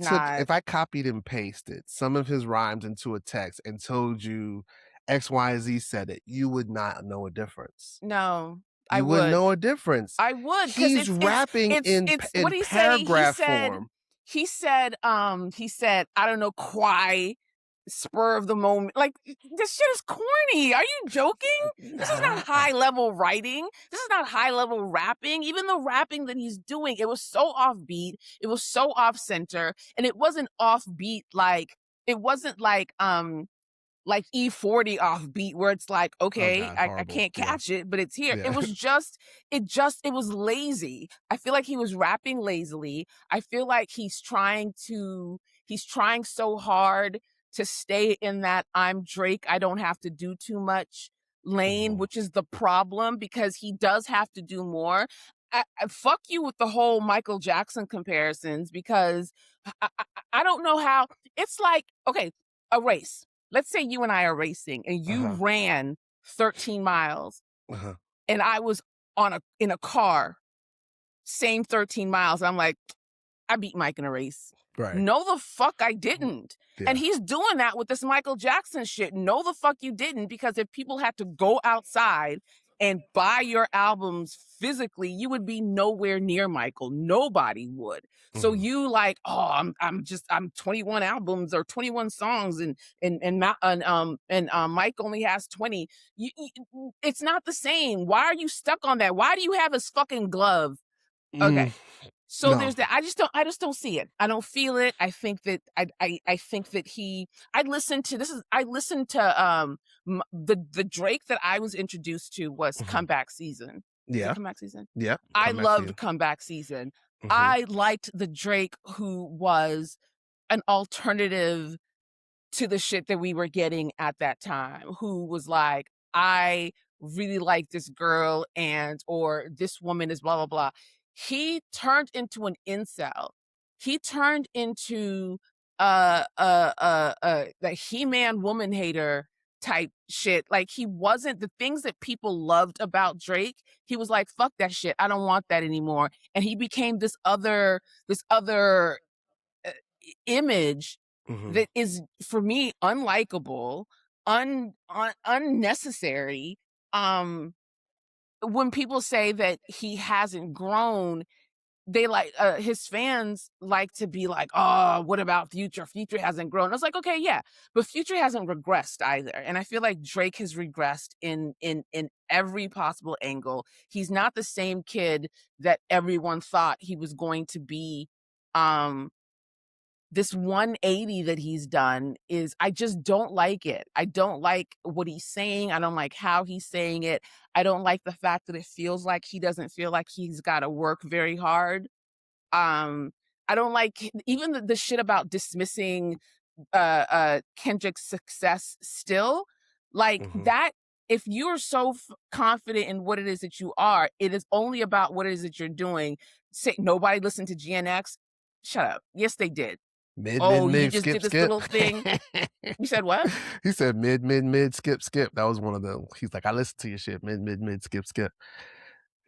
not. if I copied and pasted some of his rhymes into a text and told you XYZ said it, you would not know a difference. No, I You wouldn't would. know a difference. I would, because He's rapping it's what in he say? paragraph form. He said, I don't know, Quai, spur of the moment. Like, this shit is corny. Are you joking? This is not Nah, high level writing. This is not high level rapping. Even the rapping that he's doing, it was so offbeat. It was so off center. And it wasn't offbeat it wasn't like E40 offbeat where it's like, oh okay, god, I horrible. can't Yeah. catch it, but it's here. It Yeah. was it was lazy. I feel like he was rapping lazily. I feel like he's trying so hard to stay in that I'm Drake, I don't have to do too much lane, Mhm. which is the problem because he does have to do more. Fuck you with the whole Michael Jackson comparisons because I don't know how it's like, okay, a race. Let's say you and I are racing and you Uh-huh. ran 13 miles Uh-huh. and I was in a car, same 13 miles. I'm like, I beat Mike in a race. Right. No, the fuck I didn't. And Yeah. he's doing that with this Michael Jackson shit. No, the fuck you didn't, because if people had to go outside and buy your albums physically, you would be nowhere near Michael. Nobody would. So Mhm. you like, oh, I'm 21 albums or 21 songs, and Mike only has 20. It's not the same. Why are you stuck on that? Why do you have his fucking glove? Mm, Okay. So no. there's that. I just don't see it. I don't feel it. I think that I think that I listened to the Drake that I was introduced to was Mhm. Comeback Season. Is it Yeah. Comeback Season? Yeah. I Come back to loved you. Comeback Season. Mhm. I liked the Drake who was an alternative to the shit that we were getting at that time, who was like, I really like this girl, and or this woman is blah blah blah. He turned into an incel. He turned into the He-Man woman hater type shit. Like, he wasn't the things that people loved about Drake. He was like, fuck that shit. I don't want that anymore. And he became this other image Mhm. that is, for me, unlikable, unnecessary. Um, when people say that he hasn't grown, they like his fans like to be like, "Oh, what about Future? Future hasn't grown." I was like, "Okay, yeah, but Future hasn't regressed either." And I feel like Drake has regressed in every possible angle. He's not the same kid that everyone thought he was going to be. Um, this 180 that he's done is, I just don't like it. I don't like what he's saying. I don't like how he's saying it. I don't like the fact that it feels like he doesn't feel like he's got to work very hard. Um, I don't like even the shit about dismissing Kendrick's success still. Like Mhm. that, if you're so confident in what it is that you are, it is only about what it is that you're doing. Say nobody listened to GNX. Shut up. Yes, they did. Mid, mid, Oh, you mid, just skip, did this skip. little thing. You said what? He said mid, mid, mid, skip, skip. That was one of them. He's like, I listen to your shit. Mid, mid, mid, skip, skip.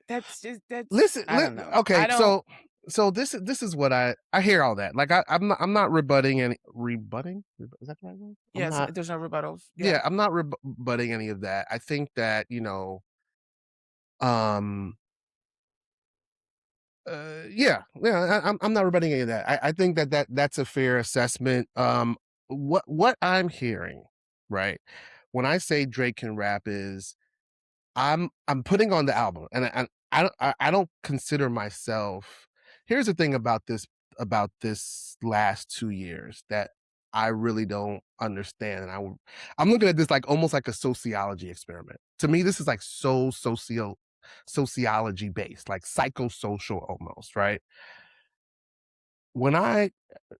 That's Listen, I don't know. okay, I don't. so this is what I hear all that. Like I'm not rebutting any rebutting? Is that the right word? I'm Yes, not there's no rebuttals. Yeah. yeah, I'm not rebutting any of that. I think that, um yeah, yeah, I'm not rebutting any of that. I think that's a fair assessment. What I'm hearing, right? When I say Drake can rap is I'm putting on the album, and I don't consider myself. Here's the thing about this last 2 years that I really don't understand, and I'm looking at this like almost like a sociology experiment. To me, this is like so sociology based, like psychosocial almost, right? When I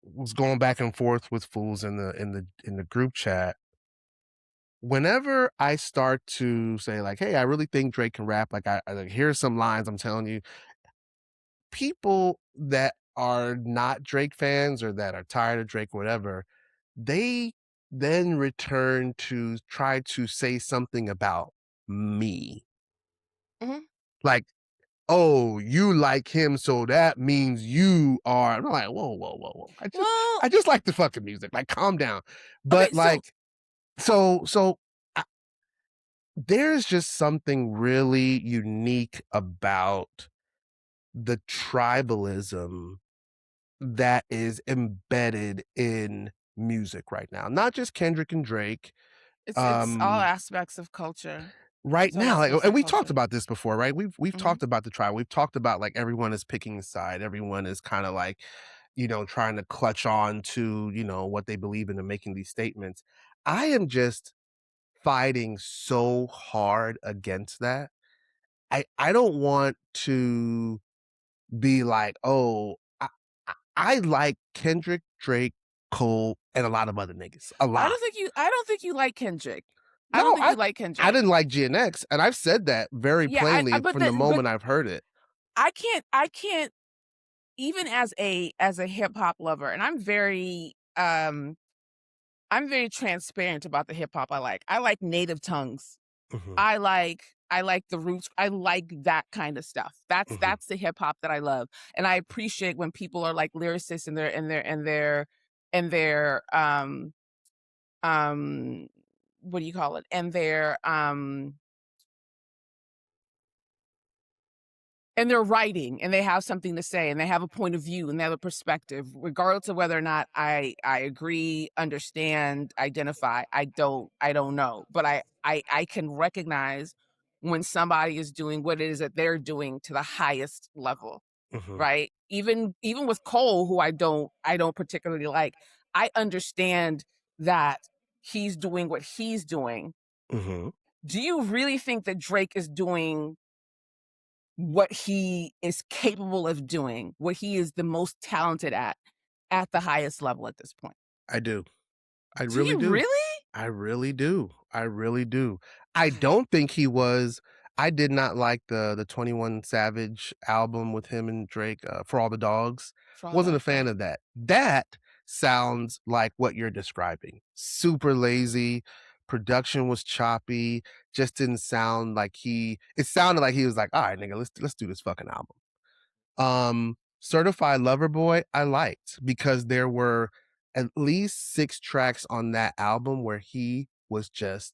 was going back and forth with fools in the group chat, whenever I start to say like, "Hey, I really think Drake can rap," like here's some lines I'm telling you, people that are not Drake fans or that are tired of Drake, whatever, they then return to try to say something about me. Mhm. Like, "Oh, you like him, so that means you are." I'm like, "Whoa, whoa, whoa, whoa. Well, I just like the fucking music. Like, calm down." okay, But so like, so there's just something really unique about the tribalism that is embedded in music right now. Not just Kendrick and Drake. it's all Um, aspects of culture. right It's all now, like, aspects and of we talked culture. about this before, right? We've Mhm. talked about the tribe. We've talked about like everyone is picking a side. Everyone is kind of like, trying to clutch on to, what they believe in and making these statements. I am just fighting so hard against that. I don't want to be like, "Oh, I like Kendrick, Drake, Cole, and a lot of other niggas, a lot." I don't think you like Kendrick. I don't No, think I you like I Kendrick. didn't like GNX, and I've said that very Yeah, I plainly but from the that but moment I've heard it. I can't even as a hip hop lover, and I'm very transparent about the hip hop I like. I like Native Tongues. Mhm. I like I like the roots. I like that kind of stuff. Mhm, That's the hip hop that I love, and I appreciate when people are like lyricists and they're um what do you call it? And they're writing and they have something to say and they have a point of view and they have a perspective, regardless of whether or not I agree, understand, identify. I don't know. But I can recognize when somebody is doing what it is that they're doing to the highest level, mhm, right? Even with Cole, who I don't particularly like, I understand that he's doing what he's doing. mhm. Do you really think that Drake is doing what he is capable of doing, what he is the most talented at the highest level at this point? I do. I Do really you do. really? I really do. I really do. I don't think he was. I did not like the 21 Savage album with him and Drake, For All the Dogs. For all Wasn't a dogs, fan right? of that. That sounds like what you're describing. Super lazy, production was choppy, just didn't sound like it sounded like he was like, "All right, nigga, let's do this fucking album." Certified Lover Boy, I liked because there were at least 6 tracks on that album where he was just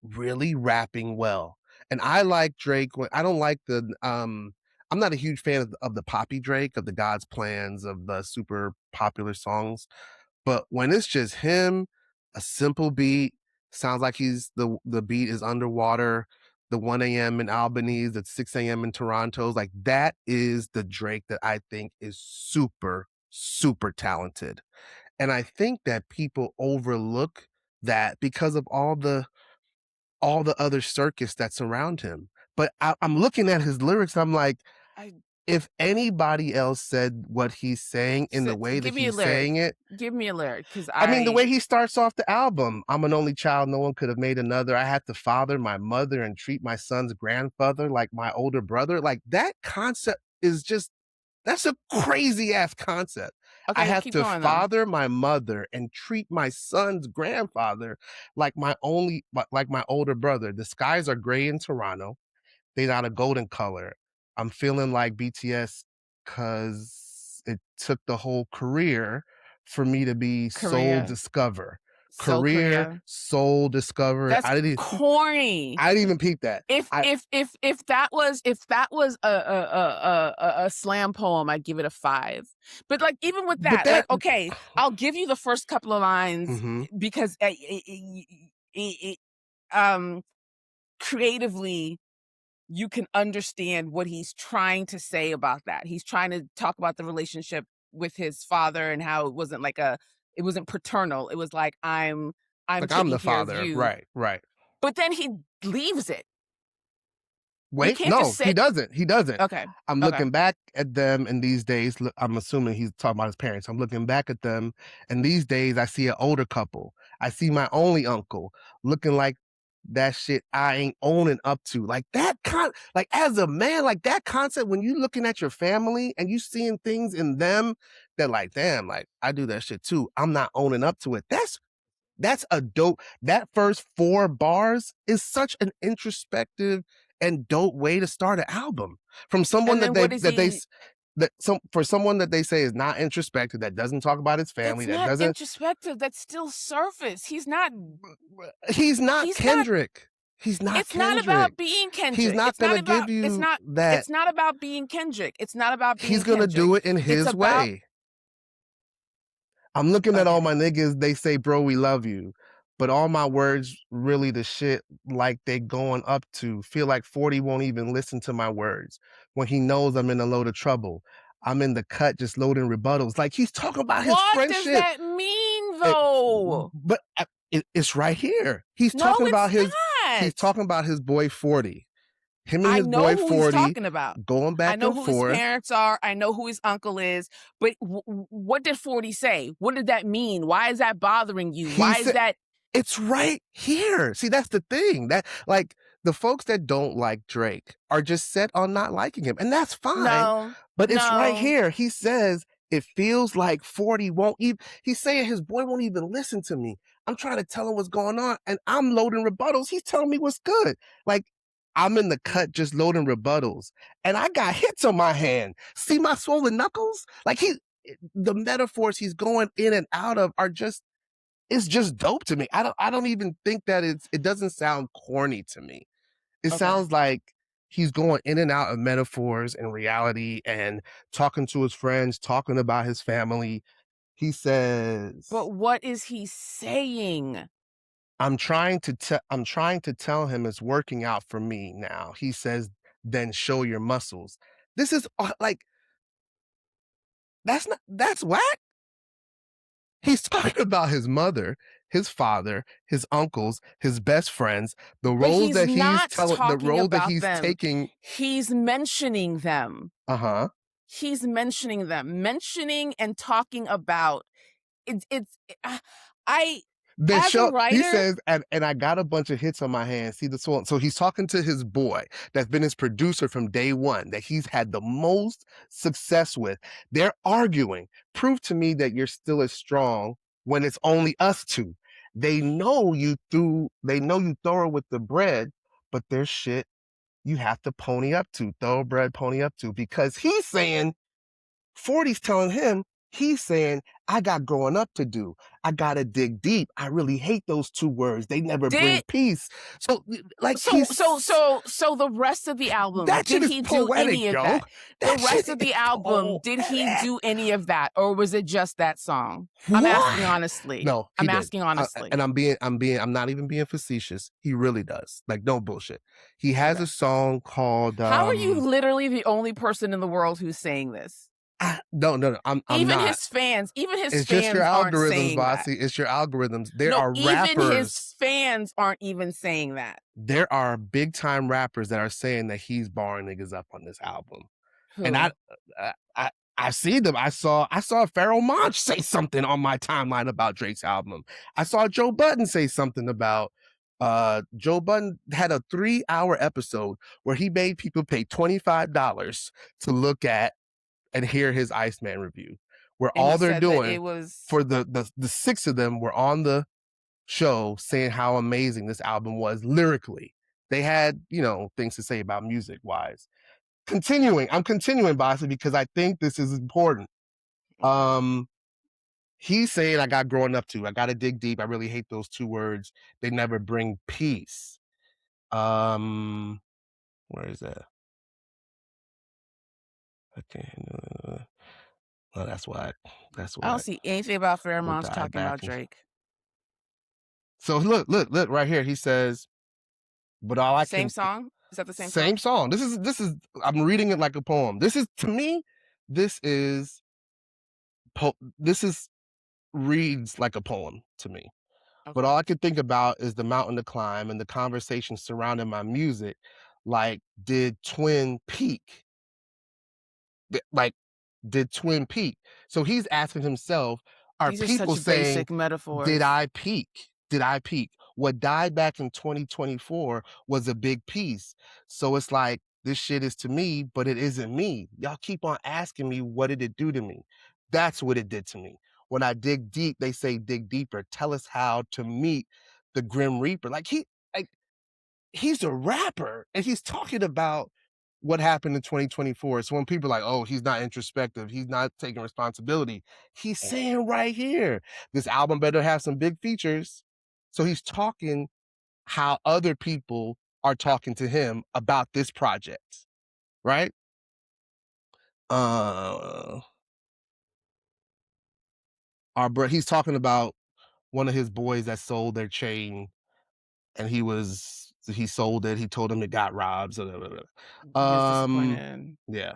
really rapping well. And I like Drake when I don't like I'm not a huge fan of the poppy Drake, of the God's Plans, of the super popular songs. But when it's just him, a simple beat, sounds like the beat is underwater, the 1 a.m. in Albany, the 6 a.m. in Toronto, like that is the Drake that I think is super, super talented. And I think that people overlook that because of all the other circus that's around him. But I'm looking at his lyrics, I'm like, I if anybody else said what he's saying in the way that give me a he's lyric. saying it, Give me a lyric, because I mean, the way I he starts off the album, "I'm an only child, no one could have made another. I had to father my mother and treat my son's grandfather like my older brother." Like, that concept is just that's a crazy ass concept. I okay. have Keep to going though. father my mother and treat my son's grandfather like my older brother. The skies are gray in Toronto. They not a golden color. I'm feeling like BTS because it took the whole career for me to be soul Korea, discover. so Career, Korea. soul discover. That's corny. I didn't even peep that. I If that was a slam poem, I'd give it a 5. But like even with but that, like that okay, I'll give you the first couple of lines Mhm, because um creatively you can understand what he's trying to say about that. He's trying to talk about the relationship with his father and how it wasn't paternal. It was like I'm like, I'm taking the care of father. you. Right, right. But then he leaves it. You Wait, can't just no, say he doesn't. okay. I'm Okay. looking back at them in these days, I'm assuming he's talking about his parents. I'm looking back at them, and these days I see an older couple. I see my only uncle looking like that shit I ain't owning up to. Like like as a man, like that concept when you looking at your family and you seeing things in them that like, damn, like I do that shit too. I'm not owning up to it. That's a dope. That first 4 bars is such an introspective and dope way to start an album from someone And then what is that they he s- that some for someone that they say is not introspective, that doesn't talk about his family, that's that not doesn't. introspective. That's still surface. He's not He's not Kendrick. He's not it's not Kendrick. about being He's Kendrick. not gonna give you that. It's not about being Kendrick. It's not about He's being gonna Kendrick. do it in It's his about way. I'm looking at all okay. my niggas, they say, bro, we love you. But all my words really the shit like they going up to. Feel like 40 won't even listen to my words when he knows I'm in a load of trouble. I'm in the cut just loading rebuttals. Like he's talking about his What does friendship. that mean It, though? but it's right here. No, it's He's not. talking about his boy 40. Him and I his know boy who he's 40 talking about. going I back know and who his forth. parents are. I know who his uncle is. But what did 40 say? What did that mean? Why is that bothering you? He Why is said that it's right here. See, that's the thing. That like the folks that don't like Drake are just set on not liking him, and that's fine. no, But it's right no. here. He says it feels like 40 won't even. He's saying his boy won't even listen to me. I'm trying to tell him what's going on, and I'm loading rebuttals. He's telling me what's good. Like I'm in the cut just loading rebuttals, and I got hits on my hand. See my swollen knuckles? Like the metaphors he's going in and out of are just it's just dope to me. I don't even think that it doesn't sound corny to me. It Okay. sounds like he's going in and out of metaphors and reality and talking to his friends, talking about his family. He says, But what is he saying? I'm trying to tell him it's working out for me now. He says, then show your muscles. This is like that's whack. He's talking about his mother, his father, his uncles, his best friends, But he's not the talking role that about he's them. taking. He's mentioning them. Uh-huh. He's mentioning them. Mentioning and talking about it's I Then as a show he writer, says, and I got a bunch of hits on my hands. See the song. So he's talking to his boy that's been his producer from day one, that he's had the most success with. They're arguing. Prove to me that you're still as strong when it's only us two. They know you throw with the bread, but there's shit you have to pony up to, thoroughbred pony up to, because he's saying 40's telling him, he's saying, I got growing up to do. I gotta dig deep. I really hate those two words. They never bring did peace. So, like, so the rest of the album, that shit did is he do poetic, any of yo. that? The That shit rest of is the album, did he poetic. do any of that, or was it just that song? I'm asking What? honestly. No, he I'm did. asking honestly. And I'm not even being facetious. He really does. Like, no bullshit. He has Okay. a song called, How are you literally the only person in the world who's saying this? no, I'm not. Even his It's just your fans aren't algorithms, saying that. Bossy. It's your algorithms. There No, are even rappers. his fans aren't even saying that. There are big time rappers that are saying that he's barring niggas up on this album, and Who? uh, I I see them. I saw Pharoah Monch say something on my timeline about Drake's album. I saw Joe Budden say something about. Joe Budden had a 3-hour episode where he made people pay $25 to look at and hear his Iceman review, where And he all they're said that doing it was for the six of them were on the show saying how amazing this album was lyrically. They had, things to say about music wise. I'm continuing, Bossy, because I think this is important. okay. He's saying I got growing up to. I gotta dig deep. I really hate those two words. They never bring peace. Where is that? Okay. Well, that's why. That's I don't why see anything about we'll pheromones dive talking about back. Drake. So look right here. He says, but all I Same can song? Is that the same same song? song. This is I'm reading it like a poem. This is to me, this is this is reads like a poem to me. But Okay. all I can think about is the mountain to climb and the conversation surrounding my music. Like, like did Twin Peak? So he's asking himself, are These are people such saying, basic did metaphors. I peak? Did I peak? What died back in 2024 was a big piece. So it's like, this shit is to me, but it isn't me. Y'all keep on asking me, what did it do to me? That's what it did to me. When I dig deep, they say dig deeper. Tell us how to meet the Grim Reaper. Like he's a rapper and he's talking about what happened in 2024. So when people are like, oh, he's not introspective, he's not taking responsibility, he's saying right here, this album better have some big features. So he's talking how other people are talking to him about this project, right? Uh he's talking about one of his boys that sold their chain and he sold it. He told him it got robbed. So blah, blah, blah. He was disappointed. Yeah.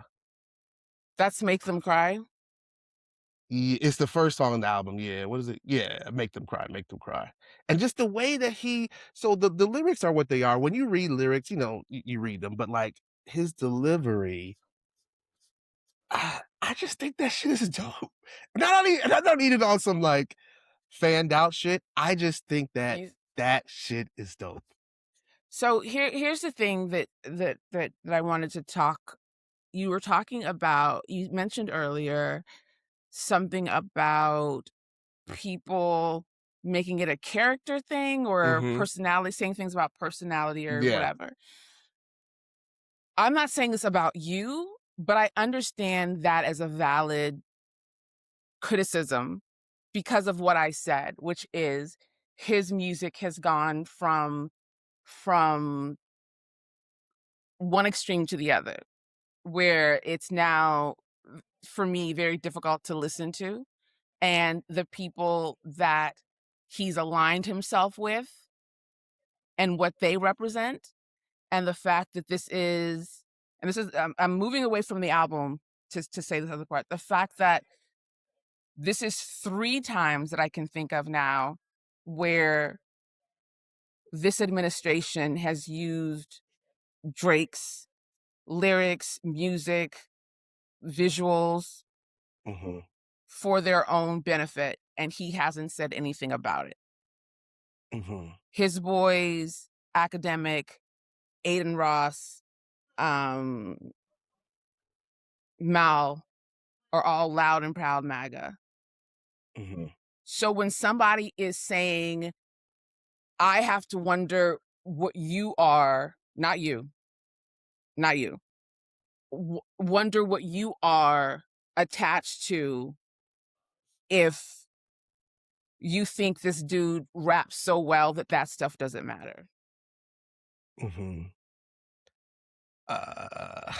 That's Make Them Cry. It's the first song on the album. Yeah. What is it? Yeah. Make them cry. Make them cry. And just the way that so the lyrics are what they are. When you read lyrics, you read them, but like his delivery, I just think that shit is dope. I don't need it on some like fanned out shit. I just think that He's that shit is dope. so here's the thing that I wanted to talk. You were talking about, you mentioned earlier something about people making it a character thing or Mm-hmm. personality, saying things about personality or Yeah. whatever. I'm not saying this about you, but I understand that as a valid criticism because of what I said, which is his music has gone from one extreme to the other, where it's now, for me, very difficult to listen to. And the people that he's aligned himself with and what they represent, and the fact that this is, and this is, I'm moving away from the album to say this other part. The fact that this is 3 times that I can think of now where this administration has used Drake's lyrics, music, visuals Mhm, for their own benefit, and he hasn't said anything about it. mhm, His boys, Academic, Aiden Ross, um, Mal, are all loud and proud MAGA. mhm, So when somebody is saying, I have to wonder what you are, not you, not you, wonder what you are attached to if you think this dude raps so well that that stuff doesn't matter. mhm. Uh,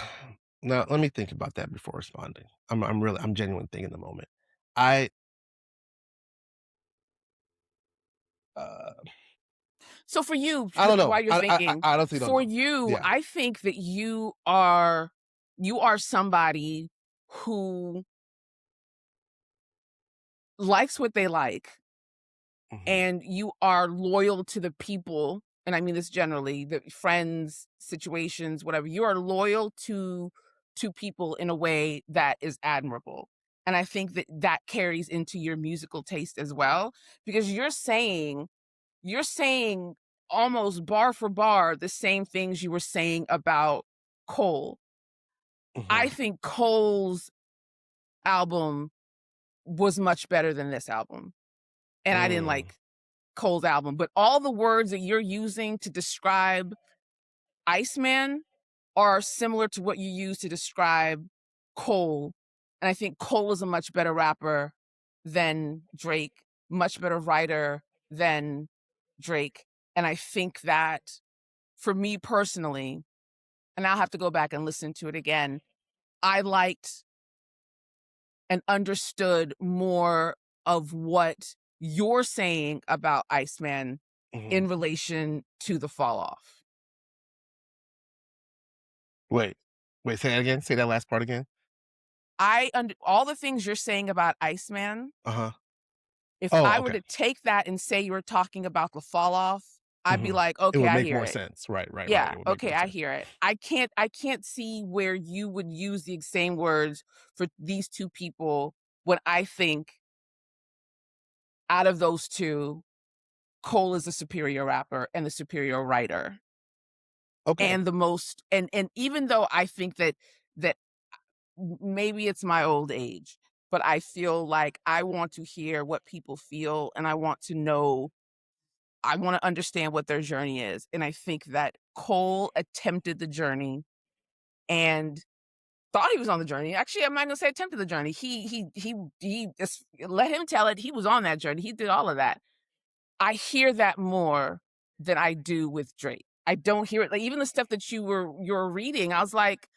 Now let me think about that before responding. I'm genuine thinking the moment. I, uh, So for you, I don't know. while you're thinking, I honestly don't for know. you, Yeah. I think that you are somebody who likes what they like, Mhm, and you are loyal to the people, and I mean this generally, the friends, situations, whatever. You are loyal to people in a way that is admirable. And I think that that carries into your musical taste as well, because you're saying almost bar for bar the same things you were saying about Cole. I mhm, think Cole's album was much better than this album. And I didn't mm, like Cole's album, but all the words that you're using to describe Iceman are similar to what you use to describe Cole. And I think Cole is a much better rapper than Drake, much better writer than Drake. And I think that for me personally, and I'll have to go back and listen to it again, I liked and understood more of what you're saying about Iceman mhm. in relation to the fall off. Wait, wait, say that again? Say that last part again? All the things you're saying about Iceman, Uh-huh. if Oh, I were okay. to take that and say you were talking about the fall off, I'd be Mhm. like, It "Okay, would I make hear more it. sense. Right, right, right. Yeah, It would make okay, more I sense. hear it." I can't see where you would use the same words for these 2 people when I think out of those 2, Cole is the superior rapper and the superior writer. Okay. And the most, and even though I think that maybe it's my old age, but I feel like I want to hear what people feel, and I want to know, I wanna understand what their journey is, and I think that Cole attempted the journey and thought he was on the journey. Actually, I'm not gonna say attempted the journey. He just let him tell it. He was on that journey. He did all of that. I hear that more than I do with Drake. I don't hear it, like, even the stuff that you're reading, I was like,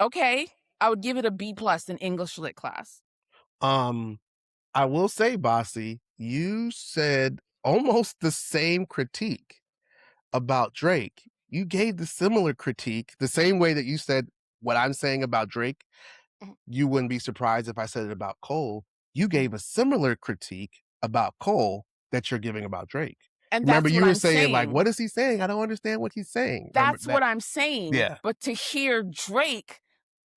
"Okay." I would give it a B plus in English lit class. Um, I will say, Bossy, you said almost the same critique about Drake. You gave the similar critique the same way that you said what I'm saying about Drake. Mhm, You wouldn't be surprised if I said it about Cole. You mhm. gave a similar critique about Cole that you're giving about Drake. And Remember, that's what you were I'm saying, like, saying. what is he saying? I don't understand what he's saying. Remember That's what that? I'm saying, Yeah. but to hear Drake,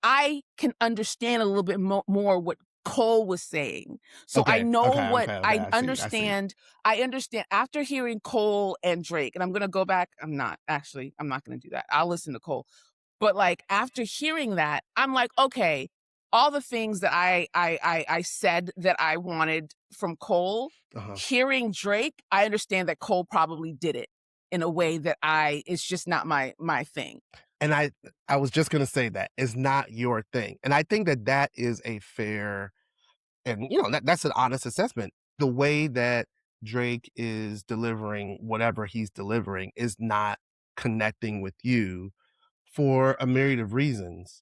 I can understand a little bit more what Cole was saying. So I Okay. know Okay. what Okay. Okay. I I see. I see. understand. I understand after hearing Cole and Drake, and I'm gonna go back. I'm not gonna do that. I'll listen to Cole. But like after hearing that, I'm like, okay, all the things that I said that I wanted from Cole, Uh-huh. hearing Drake, I understand that Cole probably did it in a way that it's just not my thing. And I was just gonna say that it's not your thing, and I think that that is a fair and that's an honest assessment. The way that Drake is delivering whatever he's delivering is not connecting with you for a myriad of reasons.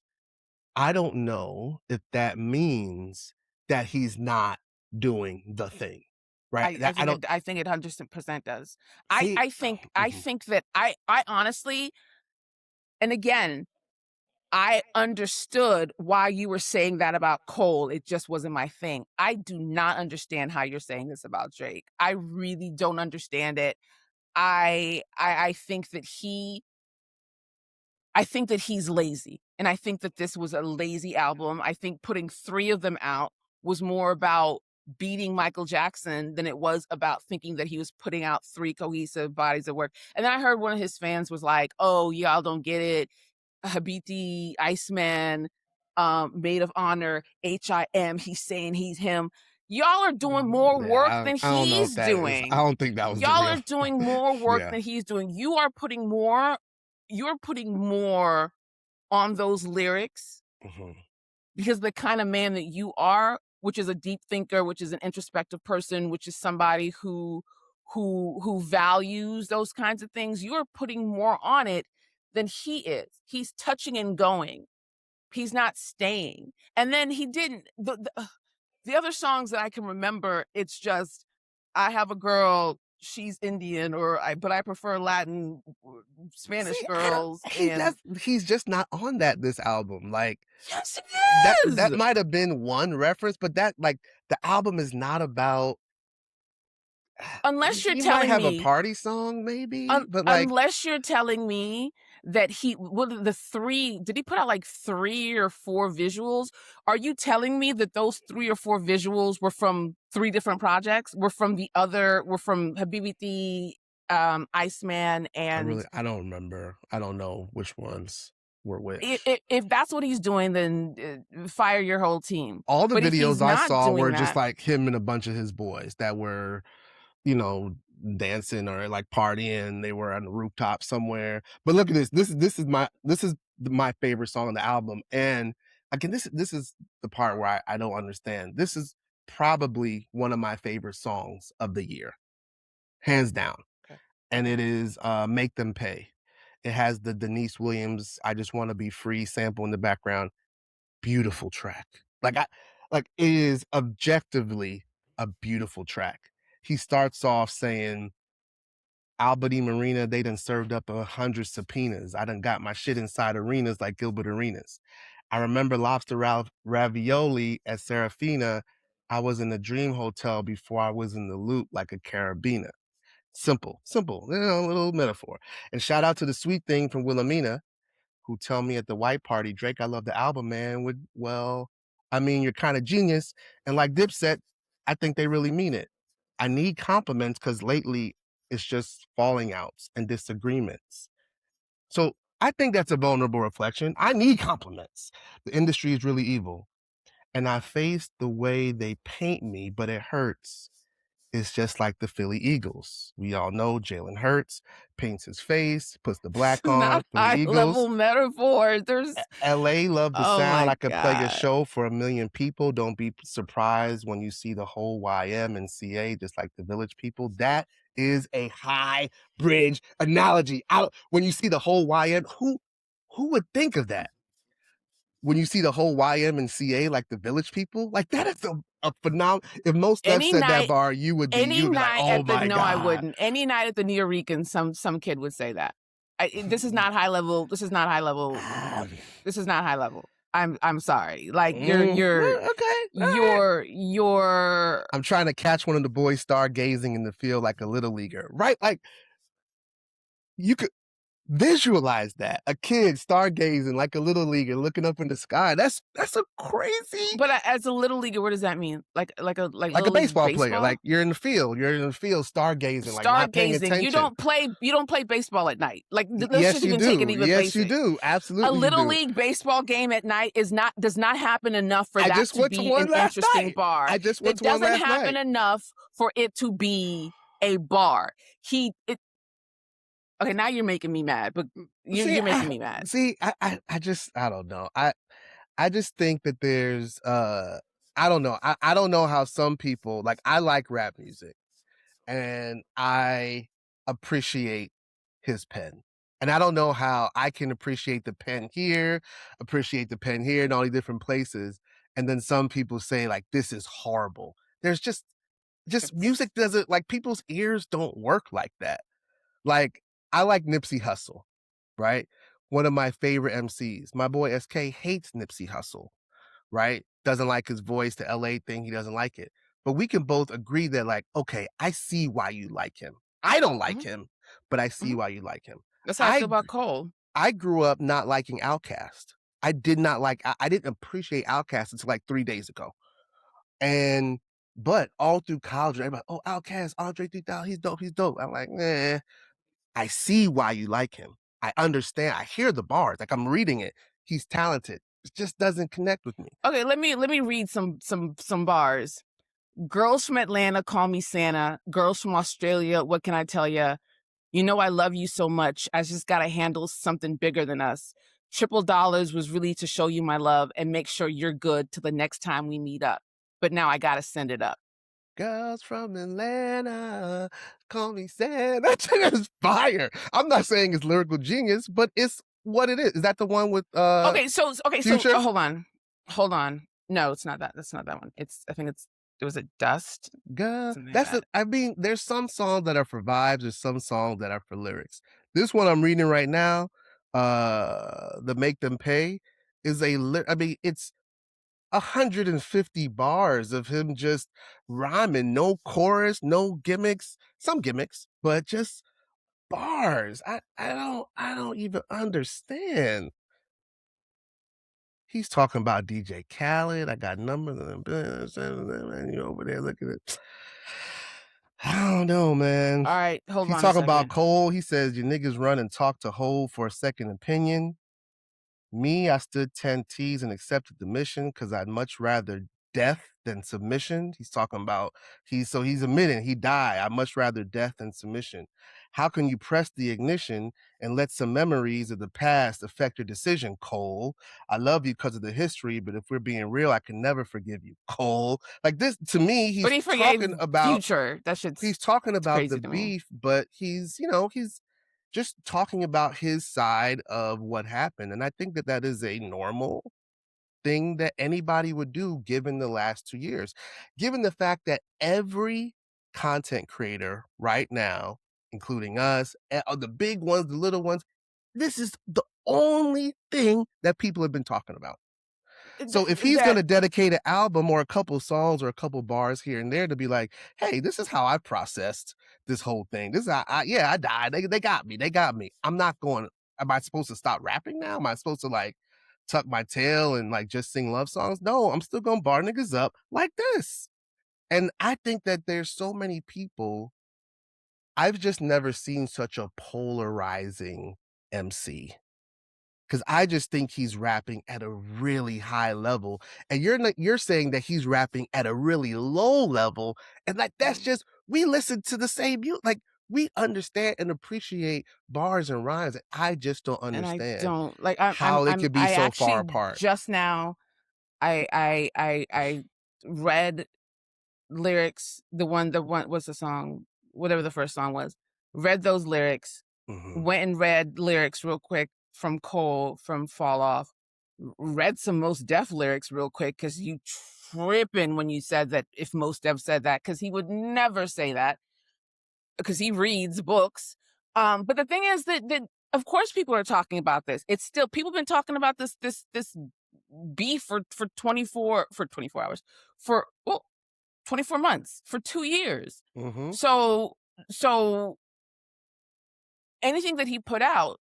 I don't know if that means that he's not doing the thing, right? That I don't I think it 100% does. see. I Mhm. think that I honestly, and again, I understood why you were saying that about Cole. It just wasn't my thing. I do not understand how you're saying this about Drake. I really don't understand it. I think that he's lazy. And I think that this was a lazy album. I think putting 3 of them out was more about beating Michael Jackson than it was about thinking that he was putting out 3 cohesive bodies of work. And then I heard one of his fans was like, "Oh, y'all don't get it. Habiti, Iceman, Maid of Honor, HIM, he's saying he's him." Y'all are doing more Yeah, work than I don't know if he's that is. I doing. don't think that was the Y'all real. are doing more work Yeah. than he's doing. You're putting more on those lyrics Mhm. because the kind of man that you are, which is a deep thinker, which is an introspective person, which is somebody who values those kinds of things, you're putting more on it than he is. He's touching and going. He's not staying. And then he didn't the other songs that I can remember, it's just I have a girl, she's Indian, but I prefer Latin, Spanish See, I don't. girls, and He's just not on this album. Like yes, it that is. might have been one reference, but that like the album is not about. Unless you're You might telling have a me party song, maybe, but like unless you're telling me that the 3 did he put out like 3 or 4 visuals? Are you telling me that those 3 or 4 visuals were from 3 different projects? Were from Habibiti, Iceman, and I don't remember. I don't know which ones were which. if that's what he's doing, then fire your whole team. All the But if he's videos I not saw doing were just that, like him and a bunch of his boys that were, you know, dancing or like partying. They were on the rooftop somewhere. But look at this. This is my favorite song on the album. And again, this is the part where I don't understand. This is probably one of my favorite songs of the year, hands down. okay, And okay. it is Make Them Pay. It has the Denise Williams I Just Want to Be Free sample in the background. Beautiful track. Like it is objectively a beautiful track. He starts off saying, Albert E. Marina, they done served up 100 subpoenas. I done got my shit inside arenas like Gilbert Arenas. I remember lobster ravioli at Serafina. I was in the dream hotel before I was in the loop like a carabiner. Simple, a little metaphor. And shout out to the sweet thing from Wilhelmina, who tell me at the white party, Drake, I love the album, man. Well, I mean, you're kind of genius. And like Dipset, I think they really mean it. I need compliments because lately it's just falling outs and disagreements. So I think that's a vulnerable reflection. I need compliments. The industry is really evil. And I face the way they paint me, but it hurts. It's just like the Philly Eagles. We all know Jalen Hurts paints his face, puts the This black is on, not Philly high Eagles. level metaphors. There's LA love the oh sound. my I could play a god. show for 1,000,000 people. Don't be surprised when you see the whole YM and CA, just like the Village People. That is a high bridge analogy. When you see the whole YM, who would think of that? When you see the whole YM and CA, like the Village People, like that is a phenomenal. If Most Def Any said that night bar, you Any would be like, night oh at the my no, I god. wouldn't. Any night at the New Eurekan, some kid would say that. This is not high level. This is not high level. This is not high level. I'm sorry. Like Okay, all right. you're I'm trying to catch one of the boys stargazing in the field like a little leaguer, right? Like you could visualize that. A kid stargazing like a little leaguer looking up in the sky. That's a crazy, but as a little leaguer, what does that mean? Like like a little league baseball player. Like baseball? you're in the field, stargazing, like not paying Stargazing. attention. You don't play baseball at night. Like let's Yes, just you even take it do. even Yes, you basic. do. A Absolutely, you little do. league baseball game at night does not happen enough for I that just to went to be an one last interesting night. bar. I just went It to one doesn't last happen night. enough for it to be a bar. He it, doesn't happen enough for it to be a bar. He doesn't happen enough for it to be a bar. It doesn't happen enough for it to be a bar. He it, doesn't happen enough for it to be a bar. He it Okay, now you're making me mad, but See, you're making me mad. I just I don't know. I just think that there's I don't know. I don't know how some people like I like rap music and I appreciate his pen. And I don't know how I can appreciate the pen here and all these different places. And then some people say like this is horrible. There's just It's music doesn't like people's ears don't work like that. Like I like Nipsey Hussle, right? One of my favorite MCs. My boy SK hates Nipsey Hussle, right? Doesn't like his voice, the LA thing, he doesn't like it. But we can both agree that, like, okay, I see why you like him. I don't like mhm, him, but I see mhm. why you like him. That's how I I feel about Cole. I grew up not liking Outkast. I did not like I didn't appreciate Outkast until like 3 days ago. And but all through college, everybody, oh, Outkast, Andre 3000, he's dope, he's dope. I'm like, nah, I see why you like him. I understand. I hear the bars. Like I'm reading it. He's talented. It just doesn't connect with me. Okay, let me read some bars. Girls from Atlanta call me Santa. Girls from Australia, what can I tell ya? You know I love you so much. I just gotta handle something bigger than us. Triple dollars was really to show you my love and make sure you're good till the next time we meet up. But now I gotta send it up. Girls from Atlanta, call me Sam. That shit is fire. I'm not saying it's lyrical genius, but it's what it is. Is that the one with Okay, so Future? hold on. No, it's not that. That's not that one. It's I think it's it was a dust Girl, something like that's that. the I mean, there's some songs that are for vibes, there's some songs that are for lyrics. This one I'm reading right now, the Make Them Pay is I mean, it's 150 bars of him just rhyming, no chorus, no gimmicks, some gimmicks, but just bars. I don't even understand. He's talking about DJ Khaled. I got numbers and you over there looking at I don't know, man. All right, hold He's on a talking about second. Cole. He says your niggas run and talk to Hove for a second opinion. Me, I stood 10 T's and accepted the mission because I'd much rather death than submission. He's talking about he's admitting he died. I'd much rather death than submission. How can you press the ignition and let some memories of the past affect your decision, Cole? I love you because of the history, but if we're being real, I can never forgive you, Cole. Like this to me, But he forgave Future. That shit's he's talking it's about the crazy to me. beef, but he's just talking about his side of what happened. And I think that that is a normal thing that anybody would do given the last 2 years. Given the fact that every content creator right now, including us, the big ones, the little ones, this is the only thing that people have been talking about. So if he's That gonna dedicate an album or a couple songs or a couple bars here and there to be like, "Hey, this is how I processed this whole thing. This is how yeah, I died. They got me. They got me. I'm not going. Am I supposed to stop rapping now? Am I supposed to like tuck my tail and like just sing love songs? No, I'm still gonna bar niggas up like this." And I think that there's so many people. I've just never seen such a polarizing MC. 'Cause I just think he's rapping at a really high level, and you're saying that he's rapping at a really low level, and, like, that's just we listen to the same like, we understand and appreciate bars and rhymes, and I just don't and I understand don't like how it could be I so far actually apart. just now I read lyrics, the one what's the song? Whatever the first song was. Read those lyrics, Mhm. went and read lyrics real quick from Cole from Fall Off. Read some Most Def lyrics real quick because you tripping when you said that if Most Def said that because he would never say that because he reads books. But the thing is that of course people are talking about this. It's still people have been talking about this beef for 24 hours for well 24 months for 2 years. Mhm. So so anything that he put out,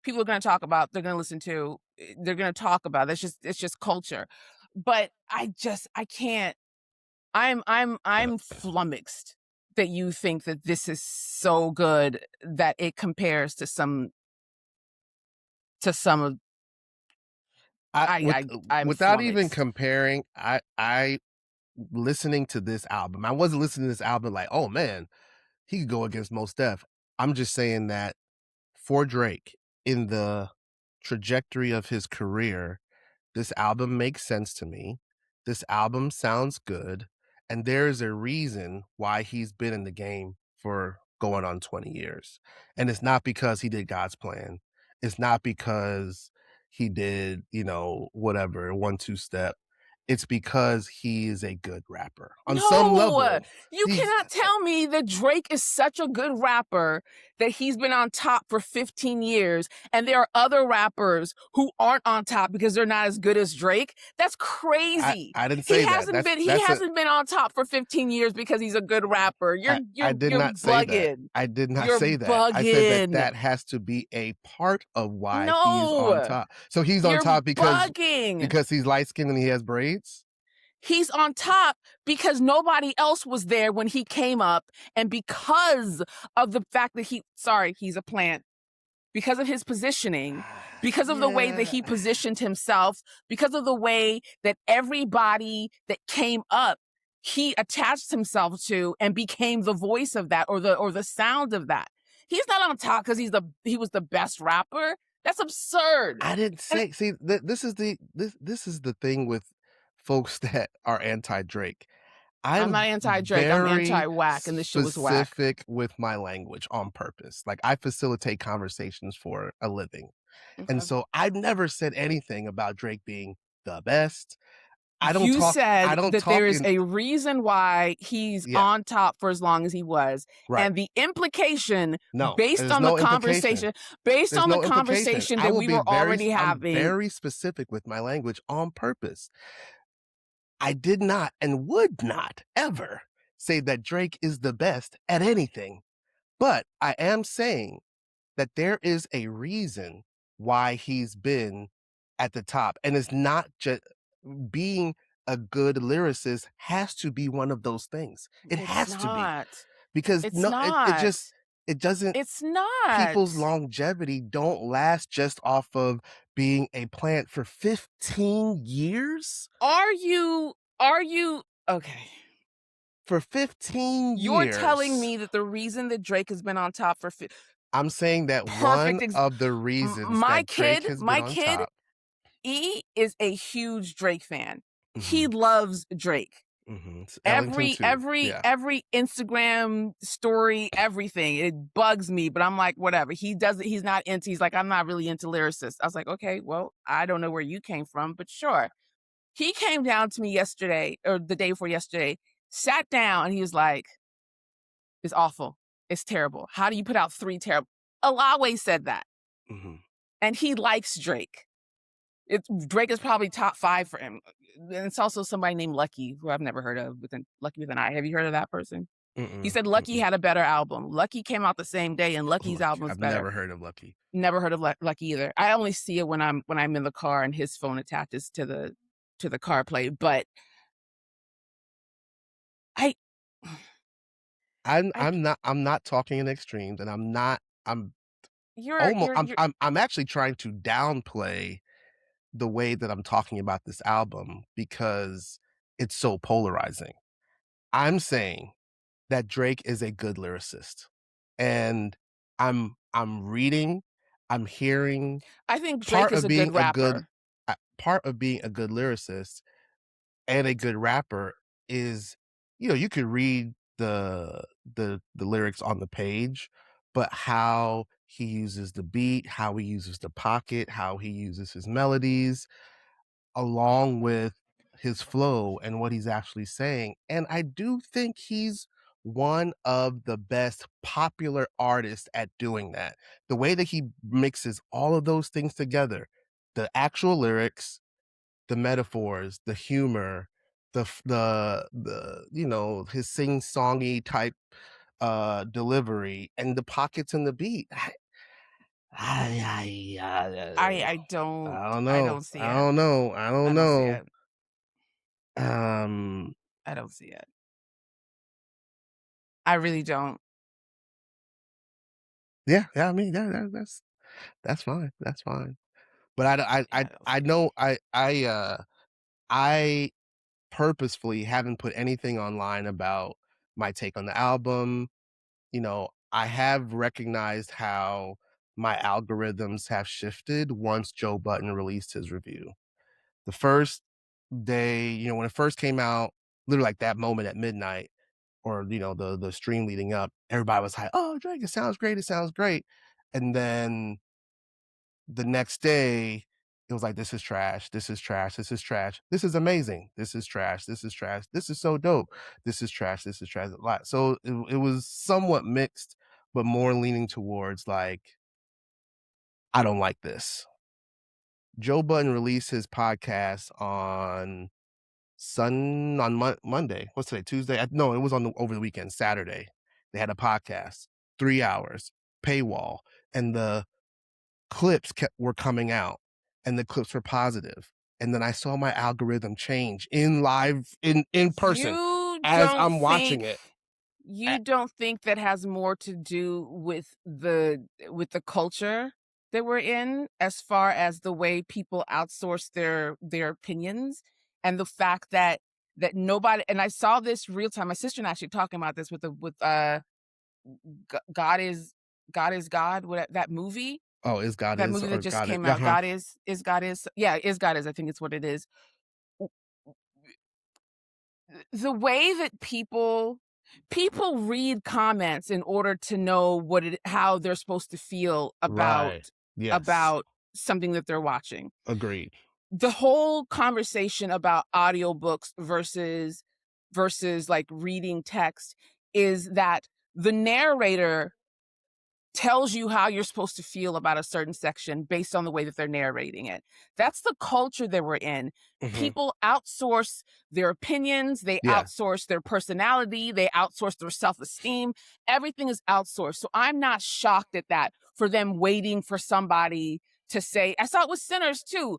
people are going to talk about. They're going to listen to. They're going to talk about. It's just culture. But I can't. I'm flummoxed that you think that this is so good that it compares to some of I with I'm without even flummoxed. comparing, I listening to this album, I wasn't listening to this album like, "Oh, man, he could go against Most Def." I'm just saying that for Drake, in the trajectory of his career, this album makes sense to me. This album sounds good, and there is a reason why he's been in the game for going on 20 years. And it's not because he did God's plan. It's not because he did, whatever, 1-2 step. It's because he is a good rapper. On some No, level, you he's cannot tell me that Drake is such a good rapper that he's been on top for 15 years and there are other rappers who aren't on top because they're not as good as Drake. That's I crazy. I didn't He say that. hasn't That's been he that's a hasn't been on top for 15 years because he's a good rapper. You're I you're did you're not say that. bugging. I did not You're say that. I said that bugging. that has to be a part of why he's on No. top. So he's on You're top bugging. because he's light skinned and he has braids? He's on top because nobody else was there when he came up, and because of the fact that he's a plant, because of his positioning, because of the way that Yeah. he positioned himself, because of the way that everybody that came up, he attached himself to and became the voice of that, or the sound of that. He's not on top because he was the best rapper. That's absurd. I didn't And say see, this is the thing with folks that are anti-Drake. I'm I'm not anti-Drake. I'm very anti-whack, and this shit was whack. specific with my language on purpose. Like, I facilitate conversations for a living. And Okay. so I've never said anything about Drake being the best. You I said don't that there talk is in a reason why he's yeah, on top for as long as he was. right. And the implication No, there's no implication. based There's on the no implication. conversation that we were already I'm having, very specific with my language on purpose. I did not and would not ever say that Drake is the best at anything, but I am saying that there is a reason why he's been at the top, and it's not just being a good lyricist has to be one of those things. It it's has to be not. because It's no, it not. just it doesn't. It's not. People's longevity don't last just off of being a plant for 15 years. Are you okay? For 15 You're telling years, me that the reason that Drake has been on top for I'm saying that perfect one of the reasons my that Drake kid, has been my on kid, top. E is a huge Drake fan. He Mhm, loves Drake. mhm, it's Ellington Every too, every yeah. every Instagram story, everything. It bugs me, but I'm like, whatever. He's not into, he's like, I'm not really into lyricists. I was like, okay, well, I don't know where you came from, but sure. He came down to me yesterday or the day before yesterday, sat down, and he was like, it's awful. It's terrible. How do you put out three terrible? Alawe said that. Mhm. And he likes Drake. Drake is probably top 5 for him. And it's also somebody named Lucky, who I've never heard of, Lucky with an I. Have you heard of that person? He Mm-mm, said Lucky mm-mm. had a better album. Lucky came out the same day, and Lucky's Lucky, album is I've better. never heard of Lucky. Never heard of Lucky either. I only see it when I'm in the car and his phone attaches to the car play. But I I I'm not talking in extremes, and I'm almost you're I'm actually trying to downplay the way that I'm talking about this album because it's so polarizing. I'm saying that Drake is a good lyricist, and I'm reading, I'm hearing I think Drake part is of a being good a good rapper. part of being a good lyricist and a good rapper is, you could read the lyrics on the page, but how he uses the beat, how he uses the pocket, how he uses his melodies, along with his flow and what he's actually saying. And I do think he's one of the best popular artists at doing that. The way that he mixes all of those things together, the actual lyrics, the metaphors, the humor, his sing-songy type delivery and the pockets and the beat. I I don't see it. I I don't don't see know. it. Um, I don't see it. I really don't. yeah, yeah, I mean, that's fine, that's fine. But Yeah, I don't I see it. know I purposefully haven't put anything online about my take on the album. I have recognized how my algorithms have shifted once Joe Budden released his review. The first day, when it first came out, literally like that moment at midnight, or the stream leading up, everybody was like, "Oh, Drake, it sounds great, it sounds great." And then the next day, it was like, "This is trash, this is trash, this is trash, this is amazing, this is trash, this is trash, this is so dope, this is trash, this is trash." A lot. So it was somewhat mixed, but more leaning towards like, I don't like this. Joe Budden released his podcast on Monday. What's today? Tuesday? No, it was over the weekend, Saturday. They had a podcast, 3 hours, paywall, and the were coming out, and the clips were positive. And then I saw my algorithm change in live in person You as don't I'm watching think it. you don't think that has more to do with the culture that we're in, as far as the way people outsource their opinions, and the fact that nobody, and I saw this real time. My sister and I actually talking about this with God is God, what that movie? Oh, is God That is movie that or just God is? came out. Uh-huh. God is, yeah, is God is, I think it's what it is. The way that people read comments in order to know how they're supposed to feel Right. Yes. about something that they're watching. Agreed. The whole conversation about audiobooks versus like reading text is that the narrator tells you how you're supposed to feel about a certain section based on the way that they're narrating it. That's the culture that we're in. Mhm. People outsource their opinions, they Yeah. outsource their personality, they outsource their self-esteem. Everything is outsourced. So I'm not shocked at that, for them waiting for somebody to say. I saw it with Sinners too.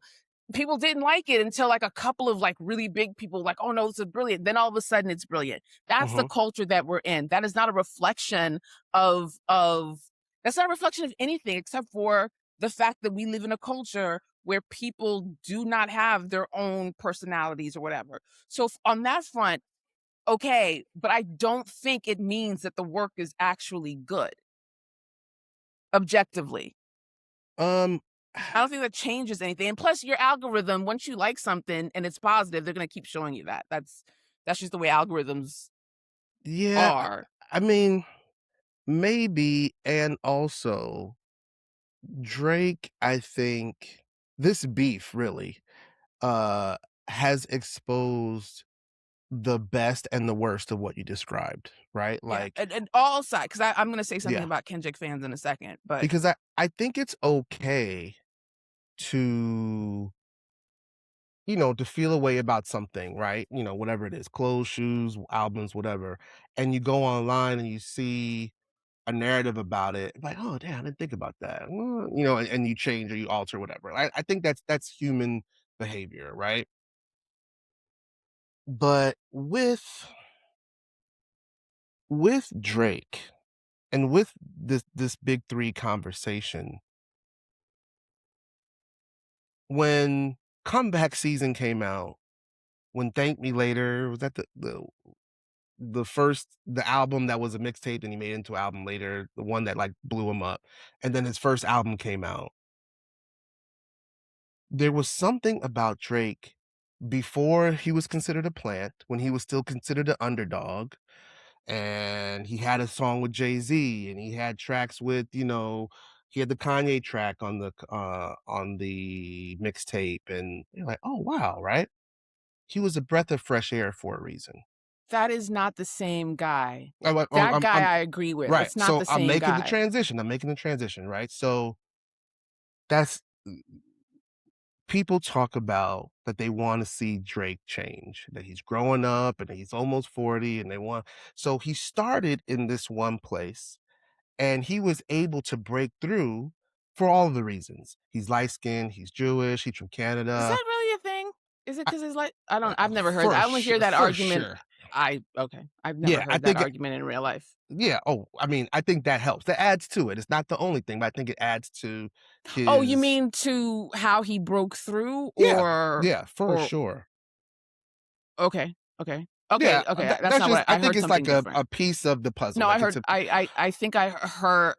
People didn't like it until like a couple of like really big people like, "Oh no, this is brilliant." Then all of a sudden it's brilliant. That's the Mhm. culture that we're in. That is not a reflection of that's not a reflection of anything except for the fact that we live in a culture where people do not have their own personalities or whatever. So on that front, okay, but I don't think it means that the work is actually good objectively. Um I don't think that changes anything. And plus your algorithm, once you like something and it's positive, they're going to keep showing you that. That's just the way algorithms yeah, are. I mean, maybe, and also Drake, I think this beef really uh has exposed the best and the worst of what you described, right? Yeah, Like, and all sides, because I'm going to say something yeah, about Kendrick fans in a second, but because I think it's okay to to feel a way about something, right? Whatever it is, clothes, shoes, albums, whatever. And you go online and you see a narrative about it, like, oh damn, I didn't think about that. And you change or you alter whatever. I think that's human behavior, right? But with Drake and with this big three conversation, when comeback season came out, when Thank Me Later was that the album that was a mixtape and he made it into an album later, the one that like blew him up, and then his first album came out. There was something about Drake before he was considered a plant, when he was still considered an underdog, and he had a song with Jay-Z, and he had tracks with, he had the Kanye track on the mixtape, and you're like, "Oh, wow," right? He was a breath of fresh air for a reason. that is not the same guy. I'm like, That guy I'm I agree with. right. It's not So the same guy. I'm making the transition, right? So that's people talk about that they want to see Drake change, that he's growing up and he's almost 40 and they want so he started in this one place and he was able to break through for all of the reasons. He's light skinned, he's Jewish, he's from Is Canada. that really a thing? Is it I, 'cause it's like I've never heard for I only hear sure, that for argument. sure. I Okay, I've never Yeah, I heard that think argument in real life. yeah, oh, I mean, I think that helps. That adds to it. It's not the only thing, but I think it adds to Oh, you his mean to how he broke through, yeah, yeah, for or sure. okay, okay. Yeah, Okay, okay, that's that's not just what I I think heard it's something like different. a piece of the puzzle, No, I like, it's heard a I think I heard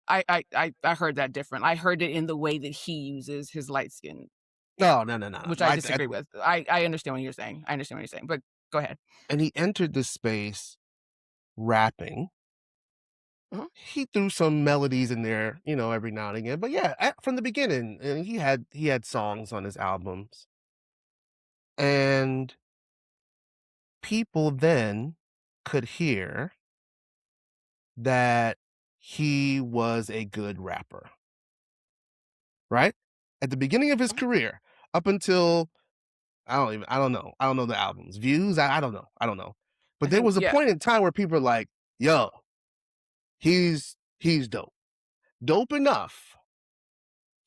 I heard that different. I heard it in the way that he uses his light skin, No, no, no, no, no. which I disagree with. I understand what you're saying. I understand what you're saying, but go ahead. And he entered this space rapping. Mhm. He threw some melodies in there, you know, every now and again. But yeah, from the beginning, and he had songs on his albums, and people then could hear that he was a good rapper, right? At the beginning of his Mhm. career, up until I don't know the albums. Views, I don't know. I don't know. I But there think was a yeah, point in time where people are like, yo, he's dope. Dope enough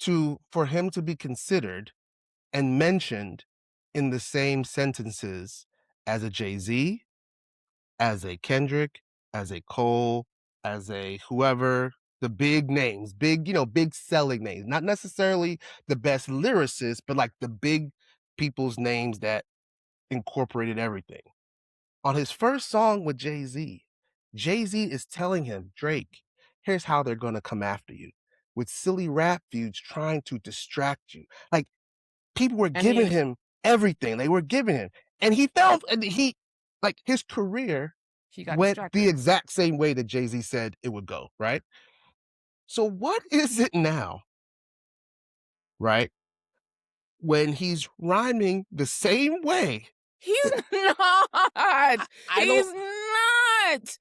to for him to be considered and mentioned in the same sentences as a Jay-Z, as a Kendrick, as a Cole, as a whoever, the big names, big, big selling names, not necessarily the best lyricists, but like the big people's names that incorporated everything. On his first song with Jay-Z, Jay-Z is telling him, Drake, here's how they're going to come after you with silly rap feuds trying to distract you. Like people were and giving he him everything. They were giving him. And he felt, and like his career he got went the distracted. exact same way that Jay-Z said it would go, right? So what is it now, right? When he's rhyming the same way He's that not. I He's don't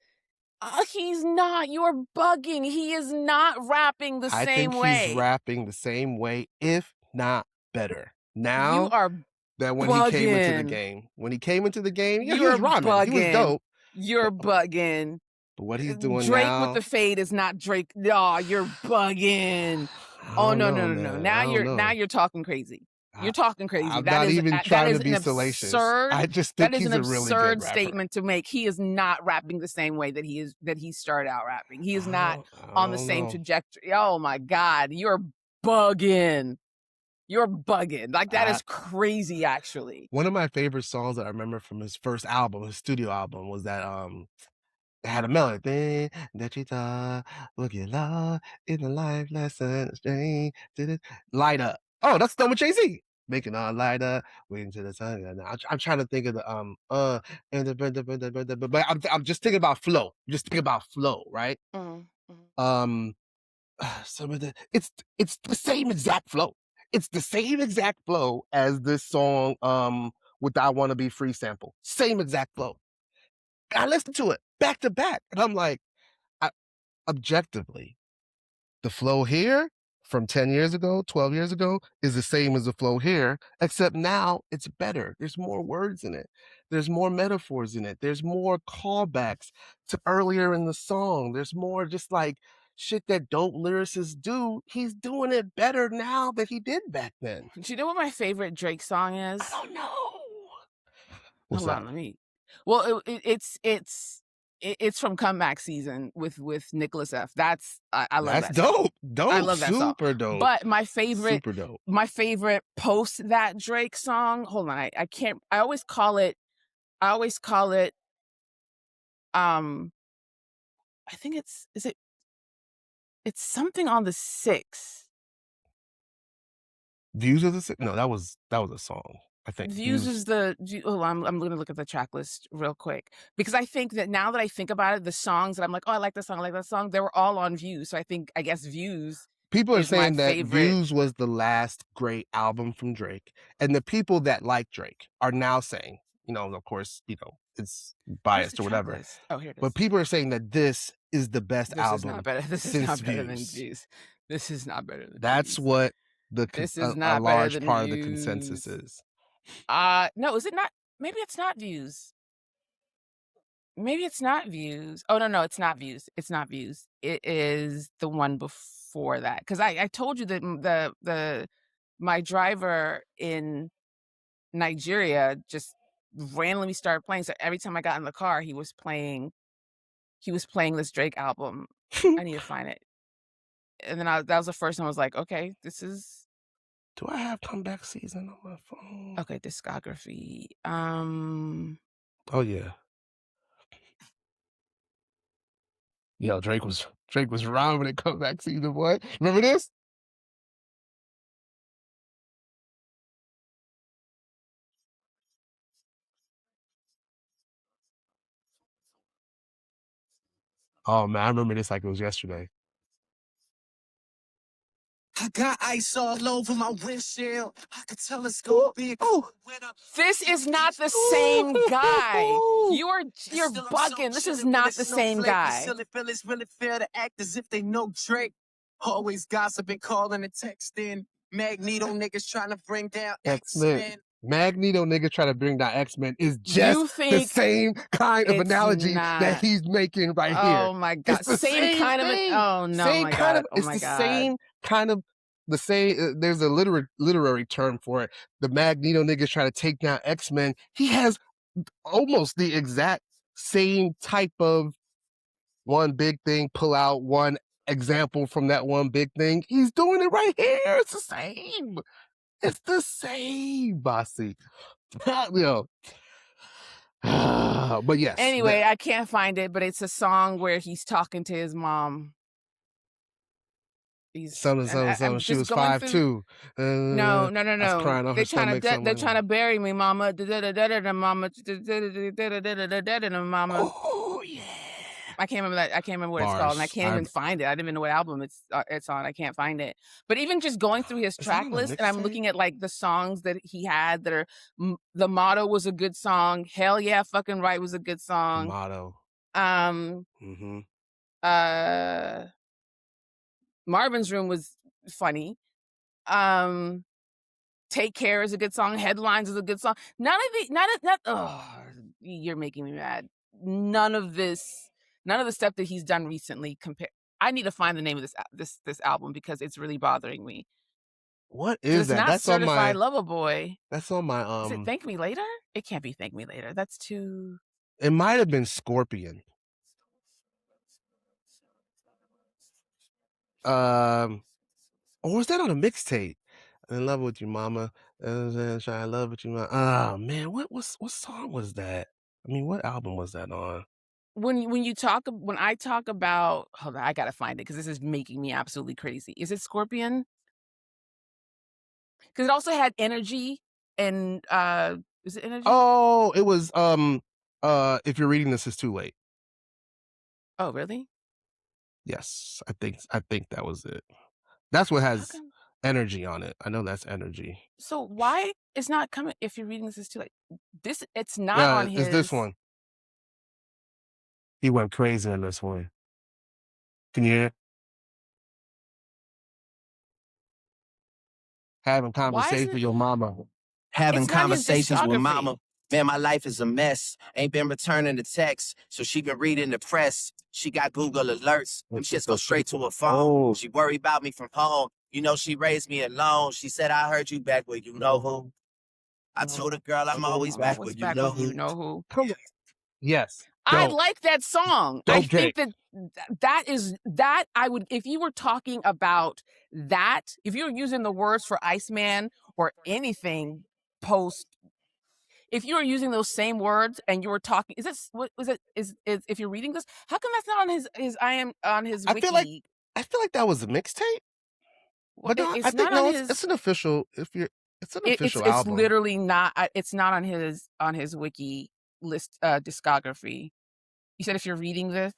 not. He's not. You're bugging. He is not rapping the I think same he's way. rapping the same way, if not better. You Now are that when he came into the bugging. game, yeah, he You're was rhyming. He was bugging. dope. You're But, bugging. but what he's doing Drake with now, the fade is not Drake. Oh, you're bugging. I Oh don't no, know, no, no, no. man. I don't Now know. you're talking crazy. I, You're talking crazy. I'm not even That trying to is be an salacious. absurd I just that think is an he's a really good absurd rapper. statement to make. He is not rapping the same way that he started out rapping. He is not I on the don't same know. trajectory. Oh my God, you're bugging. You're bugging. Like that I is crazy, actually. One of my favorite songs that I remember from his first album, his studio album, was that it had a melody. Thing that you thought would get lost in a life lesson. Strange. Did it light up? Oh, that's done with Jay Z. Making all light up, waiting to the sun. I'm trying to think of the but I'm just thinking about flow. Just thinking about flow, right? Mhm, mhm. Um, some of the it's the same exact flow. It's the same exact flow as this song with I Wanna Be Free sample. Same exact flow. I listened to it back to back, and I'm like, I, objectively, the flow here from 10 years ago, 12 years ago is the same as the flow here, except now it's better. There's more words in it. There's more metaphors in it. There's more callbacks to earlier in the song. There's more just like shit that dope lyricists do. He's doing it better now than he did back then. Do you know what my favorite Drake song I is? don't know. What's Hold that? on, let me. Well, it's from Comeback Season with Nicholas F. I love That's that song. dope. I Dope. love that song. Super dope. But Super dope. my favorite post that Drake song. Hold on, I can't. I always call it. Um, I think it's something on the six. Views of the no, that was a song. I think Views views. is oh, I'm gonna look at the track list real quick because I think that now that I think about it, the songs that I'm like, oh, I like this song, I like that song, they were all on Views. So I guess Views People are is my saying that favorite. Views was the last great album from Drake, and the people that like Drake are now saying, of course, it's Where's the biased or track whatever, list? Oh, here it but is. people are saying that this is the best This is not album better. This is since not better than Views. Views. This is not better than That's Views. what This is a not better large than part of the consensus Views. is. No, is it not? Maybe it's not Views. Maybe it's not Views. Oh, no, no, it's not Views. It's not Views. It is the one before that. Because I told you that my driver in Nigeria just randomly started playing. So every time I got in the car, he was playing this Drake album. I need to find it. And then that was the first time I was like, okay, this is Do I have comeback season on my phone? okay, discography. Oh yeah, yeah. Drake was Drake was rhyming when it comes back season one. Remember this? Oh man, I remember this like it was yesterday. I got ice all over my windshield. I could tell it's gonna be a cold winter. This is not the same guy. You're bugging. This is not the same guy. Silly feelings really feel to act as if they know Drake. Always gossiping, calling and texting. Magneto niggas trying to bring down X-Men. Magneto niggas trying to bring down X-Men is You just the think same kind of it's analogy that not? he's making right here. Oh my god! It's the Same kind of thing. oh no Same my kind god! of. Oh It's my the god! same kind of the same. There's a literary term for it. The Magneto niggas try to take down X-Men. He has almost the exact same type of one big thing, pull out one example from that one big thing. He's doing it right here. It's the same. It's the same, Bassey. You know. But yes. Anyway, I can't find it, but it's a song where he's talking to his mom. I'm she just was going 5 through. too. No. I was crying on her stomach. They're trying to bury me, mama. Mama. Mama. Oh yeah. I can't remember that. I can't remember what it's called, and I can't even find it. I didn't even know what album it's on. I can't find it. But even just going through his track list, and I'm looking at like the songs that he had that are. The Motto was a good song. Hell yeah, fucking right was a good song. The Motto. Mm-hmm. Marvin's Room was funny. Take Care is a good song. Headlines is a good song. You're making me mad. None of the stuff that he's done recently I need to find the name of this album because it's really bothering me. What is that? That's Certified Lover Boy. That's on my Is it Thank Me Later? It can't be Thank Me Later. That's too. It might have been Scorpion. Or was that on a mixtape? In love with you, mama. Trying to love with you, mama. Oh man, what song was that? I mean, what album was that on? When I talk about, hold on, I gotta find it because this is making me absolutely crazy. Is it Scorpion? Because it also had Energy and is it Energy? Oh, it was If You're Reading This, It's Too Late. Oh, really? Yes, I think that was it. That's what has Energy on it. I know that's Energy. So why it's not coming? If You're Reading This, Is Too Late. It's not on his. It's this one. He went crazy in this one. Can you hear? Having conversations with your mama. Having conversations with mama. Man, my life is a mess. Ain't been returning the text, so she been reading the press. She got Google alerts. Them shits go straight to her phone. She worried about me from home. You know, she raised me alone. She said, I heard you back with you know who. I told her, girl, I'm always back with you know who. Come on. Yes. I like that song. I think that I would, if you were talking about that, if you were using the words for Iceman or anything if you were using those same words and you were talking, is this what was it? Is if you're reading this, how come that's not on his wiki? I feel like that was a mixtape. Well, but it's not on his. It's an official. It's an official album. It's literally not. It's not on his wiki list discography. You said if you're reading this.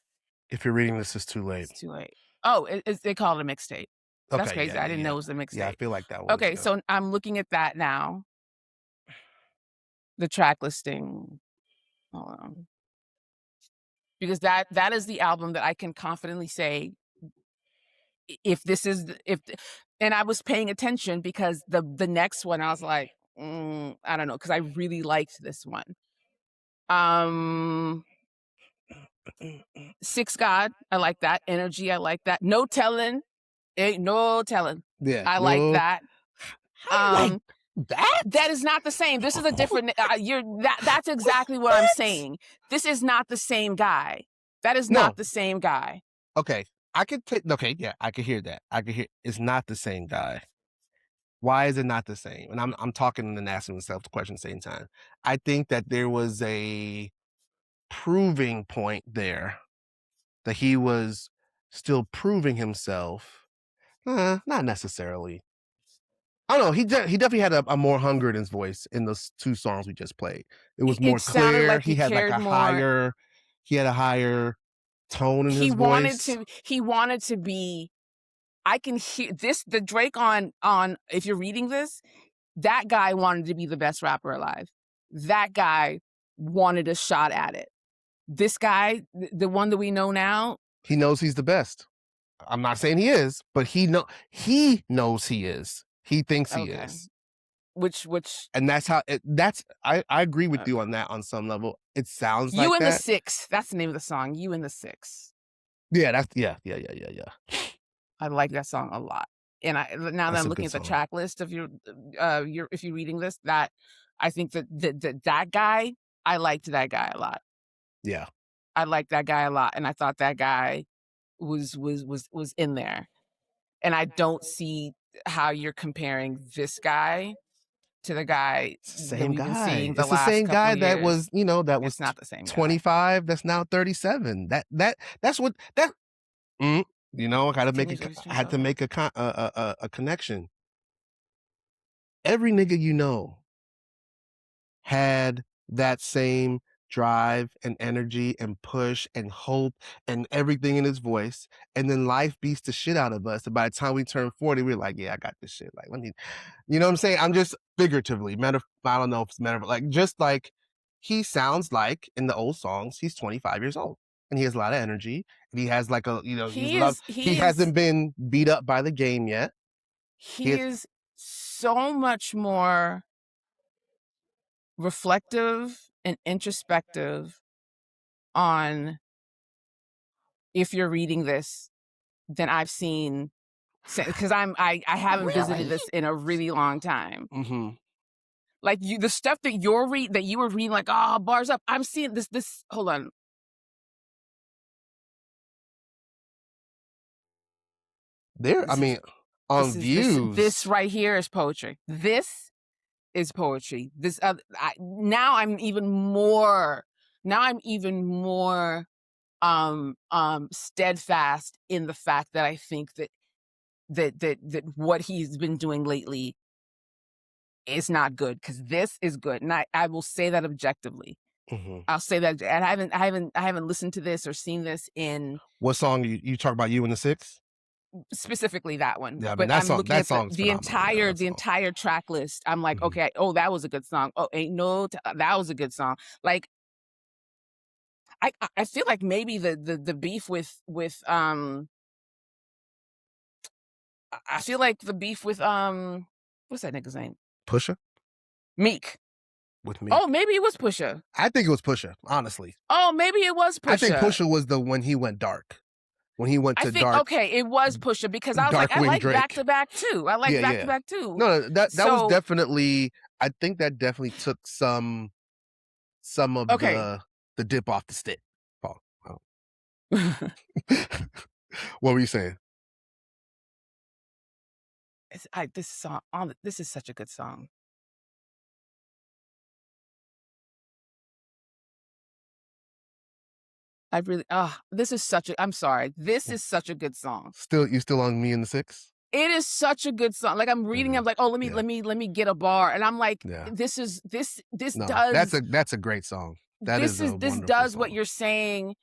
If You're Reading This, Is Too Late. It's too late. Oh, they call it a mixtape. That's okay, crazy. I didn't know it was a mixtape. Yeah, I feel like that was. Okay, so I'm looking at that now. The track listing. Hold on. Because that is the album that I can confidently say and I was paying attention because the next one I was like, I don't know, because I really liked this one. Six God, I like that. Energy, I like that. No Telling, ain't no telling. Yeah, I like that. That is not the same. This is a different. That's exactly what I'm saying. This is not the same guy. That is not the same guy. Okay, I could take. Okay, yeah, I could hear that. I could hear it's not the same guy. Why is it not the same? And I'm talking and asking myself the question at the same time. I think that there was a proving point there that he was still proving himself. Not necessarily. I don't know. He definitely had a more hunger in his voice in those 2 songs we just played. It was more clear. Like he had like a more. He had a higher tone in his voice. He wanted to be. I can hear this. The Drake on. If you're reading this, that guy wanted to be the best rapper alive. That guy wanted a shot at it. This guy, the one that we know now, he knows he's the best. I'm not saying he is, but he knows he is. He thinks he is. Which and that's how I agree with you on that on some level. It sounds like You in that. the Six. That's the name of the song. You in the Six. Yeah, that's yeah. I like that song a lot. And now that I'm looking at the track list of your if you're reading this, that I think that guy, I liked that guy a lot. Yeah. I liked that guy a lot. And I thought that guy was in there. And I don't see how you're comparing this guy to the guy that we've been seeing the last couple years. It's the same guy that was, that was it's not the same 25, that's now 37. That's what that I had to make a connection. Every nigga had that same drive and energy and push and hope and everything in his voice, and then life beats the shit out of us, and by the time we turn 40 we're like, yeah, I got this shit, like, let me, you know what I'm saying? I'm just figuratively I don't know if it's metaphor, like, just like he sounds like in the old songs he's 25 years old and he has a lot of energy and he has like a, he hasn't been beat up by the game yet. He is so much more reflective and introspective on, if you're reading this, than I've seen, because I haven't visited this in a really long time. Mm-hmm. Like the stuff that you were reading, like, oh, bars up. I'm seeing this. Hold on. On views. This right here is poetry. This is poetry. This now I'm even more steadfast in the fact that I think that what he's been doing lately is not good, because this is good, and I will say that objectively. Mm-hmm. I'll say that, and I haven't listened to this or seen this in. What song you talk about? You in the Six? Specifically that one. Yeah, but I'm looking at the entire track list. I'm like, okay, oh, that was a good song. Oh, that was a good song. Like, I feel like maybe the beef with I feel like the beef with what's that nigga's name? Pusha? Meek. With Meek. Oh, maybe it was Pusha. I think it was Pusha, honestly. Oh, maybe it was Pusha. I think Pusha was when he went dark. When he went to dark. Okay, it was Pusha, because I was like, I like Back to Back too. I like Back to Back too. No, that was definitely, I think that definitely took some of the dip off the stick. Oh. What were you saying? This is such a good song. This is such a, I'm sorry. This is such a good song. You still on Me in the Six? It is such a good song. Like, I'm reading, I'm like, oh, let me get a bar. And I'm like, this does. That's a great song. This does song. What you're saying.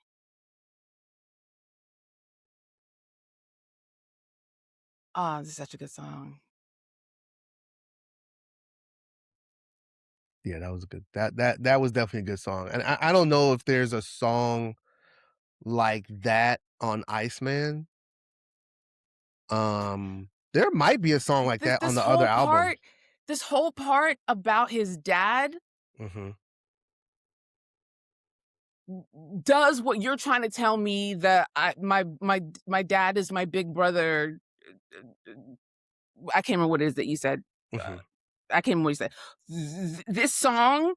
Oh, this is such a good song. Yeah, that was good. That was definitely a good song. And I don't know if there's a song like that on Iceman. There might be a song like that on the other album. This whole part about his dad does what you're trying to tell me, that my dad is my big brother. I can't remember what it is that you said. I can't remember what you said. This song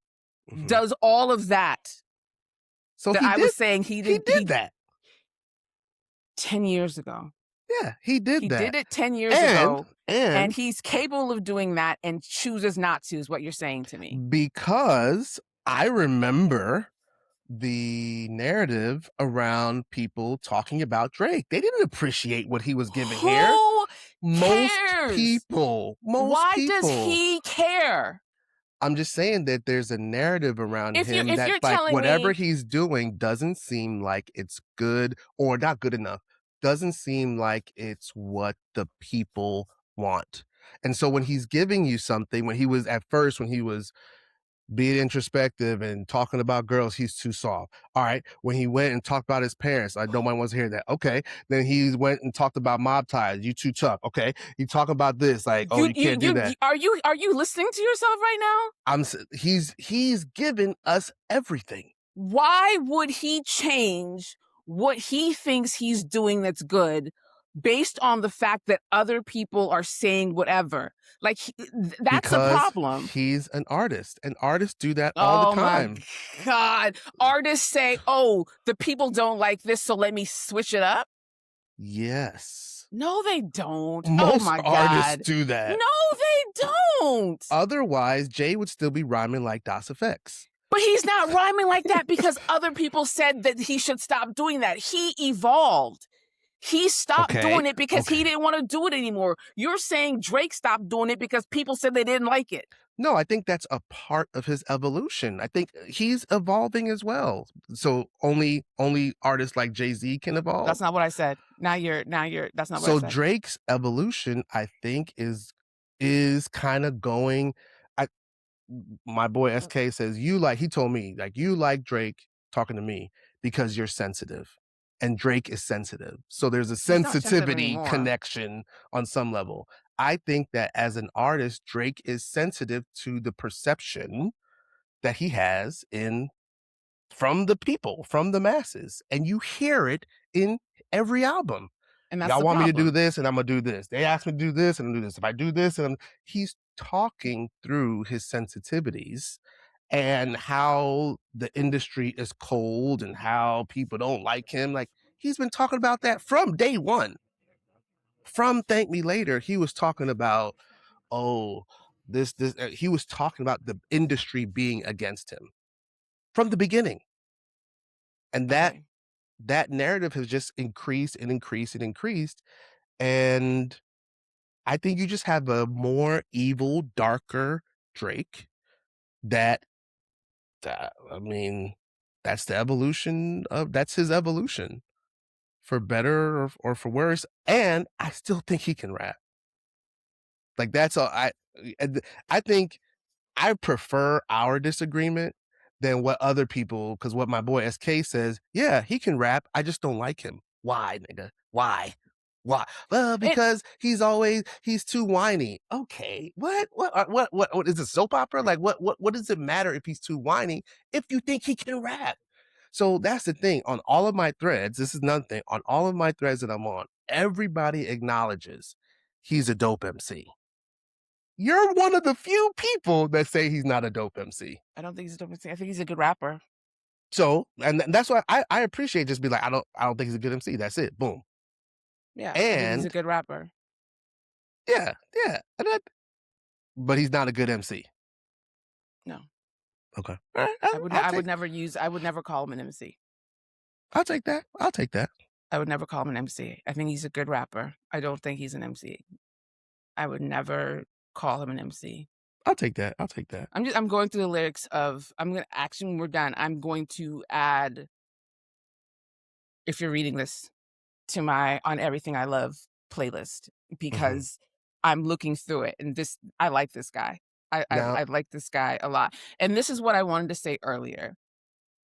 does all of that. So I was saying he did that 10 years ago. Yeah, he did that. He did it 10 years ago. And he's capable of doing that and chooses not to, is what you're saying to me. Because I remember the narrative around people talking about Drake. They didn't appreciate what he was giving here. Who Most cares? people. Why does he care? I'm just saying that there's a narrative around If him that, you're like, telling whatever me he's doing doesn't seem like it's good or not good enough. Doesn't seem like it's what the people want. And so when he's giving you something, when he was at first, when he was being introspective and talking about girls, he's too soft. All right. When he went and talked about his parents, like nobody wants to hear that. Okay. Then he went and talked about mob ties. You too tough. Okay. You talk about this, like, oh, you can't do that. Are you listening to yourself right now? He's given us everything. Why would he change what he thinks he's doing that's good based on the fact that other people are saying whatever? Like, that's a problem. He's an artist, and artists do that all the time. Oh my God. Artists say, oh, the people don't like this, so let me switch it up. Yes. No, they don't. Most oh my artists God. do that. No, they don't. Otherwise, Jay would still be rhyming like Das Effects. But he's not rhyming like that because other people said that he should stop doing that. He evolved. He stopped doing it because he didn't want to do it anymore. You're saying Drake stopped doing it because people said they didn't like it. No, I think that's a part of his evolution. I think he's evolving as well. So only artists like Jay-Z can evolve. That's not what I said. Now you're that's not what I said. So Drake's evolution, I think, is kind of going. My boy SK says he told me, like, you like Drake talking to me because you're sensitive. And Drake is sensitive. So there's a sensitivity connection on some level. I think that as an artist, Drake is sensitive to the perception that he has from the people, from the masses. And you hear it in every album. And that's y'all the want problem. me to do this and I'm gonna do this. They asked me to do this and I'm gonna do this. If I do this, and he's talking through his sensitivities and how the industry is cold and how people don't like him. Like, he's been talking about that from day one. From Thank Me Later, he was talking about, oh, this, he was talking about the industry being against him from the beginning. And that narrative has just increased and increased and increased. And I think you just have a more evil, darker Drake that I mean, that's his evolution, for better or for worse. And I still think he can rap. Like, that's all. I think I prefer our disagreement than what other people, because what my boy SK says, yeah, he can rap. I just don't like him. Why, nigga? Why? Well, because he's too whiny. Okay, what is a soap opera? Like, what does it matter if he's too whiny if you think he can rap? So that's the thing. On all of my threads, this is another thing. On all of my threads that I'm on, everybody acknowledges he's a dope MC. You're one of the few people that say he's not a dope MC. I don't think he's a dope MC. I think he's a good rapper. So, and that's why I appreciate just be like, I don't think he's a good MC. That's it. Boom. Yeah, and I think he's a good rapper. Yeah. But he's not a good MC. No. Okay. I would never call him an MC. I'll take that. I would never call him an MC. I think he's a good rapper. I don't think he's an MC. I would never call him an MC. I'll take that. I'm going through the lyrics of, when we're done, I'm going to add, if you're reading this, to my On Everything I Love playlist, because I'm looking through it, and I like this guy. I like this guy a lot. And this is what I wanted to say earlier.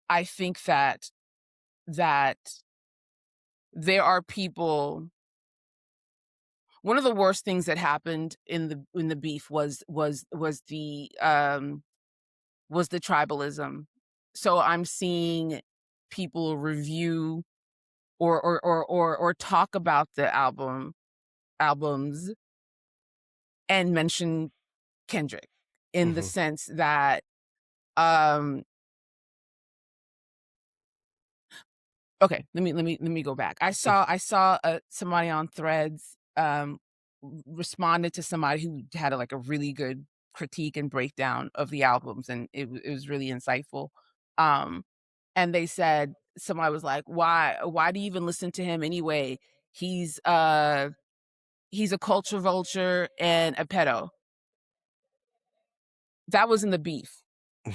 I think that there are people. One of the worst things that happened in the beef was the tribalism. So I'm seeing people review or talk about the albums and mention Kendrick in the sense that okay, let me go back. I saw somebody on Threads responded to somebody who had a really good critique and breakdown of the albums, and it was really insightful. and they said, somebody was like, why do you even listen to him anyway? He's a culture vulture and a pedo. That was in the beef.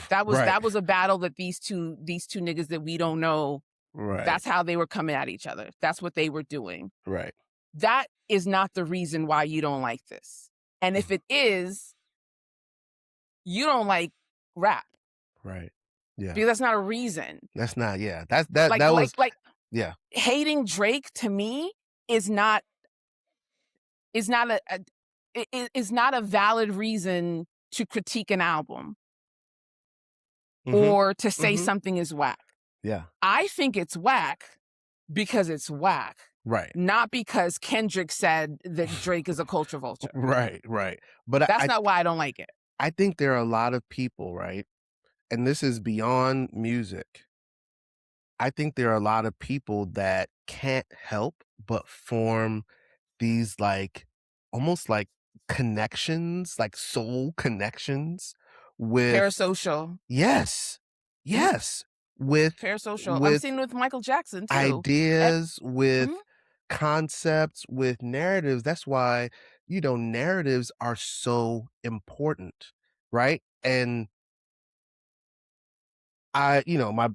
That was a battle that these two niggas that we don't know. Right. That's how they were coming at each other. That's what they were doing. Right. That is not the reason why you don't like this. And if it is, you don't like rap. Right. Yeah. Because that's not a reason. That's not, yeah. Hating Drake to me is not a valid reason to critique an album or to say something is whack. Yeah. I think it's whack because it's whack. Right. Not because Kendrick said that Drake is a culture vulture. Right. But that's not why I don't like it. I think there are a lot of people, right? And this is beyond music. I think there are a lot of people that can't help but form these like almost like connections, like soul connections with parasocial. Yes. With parasocial. I'm seeing with Michael Jackson too. Ideas, with concepts, with narratives. That's why, narratives are so important, right? And my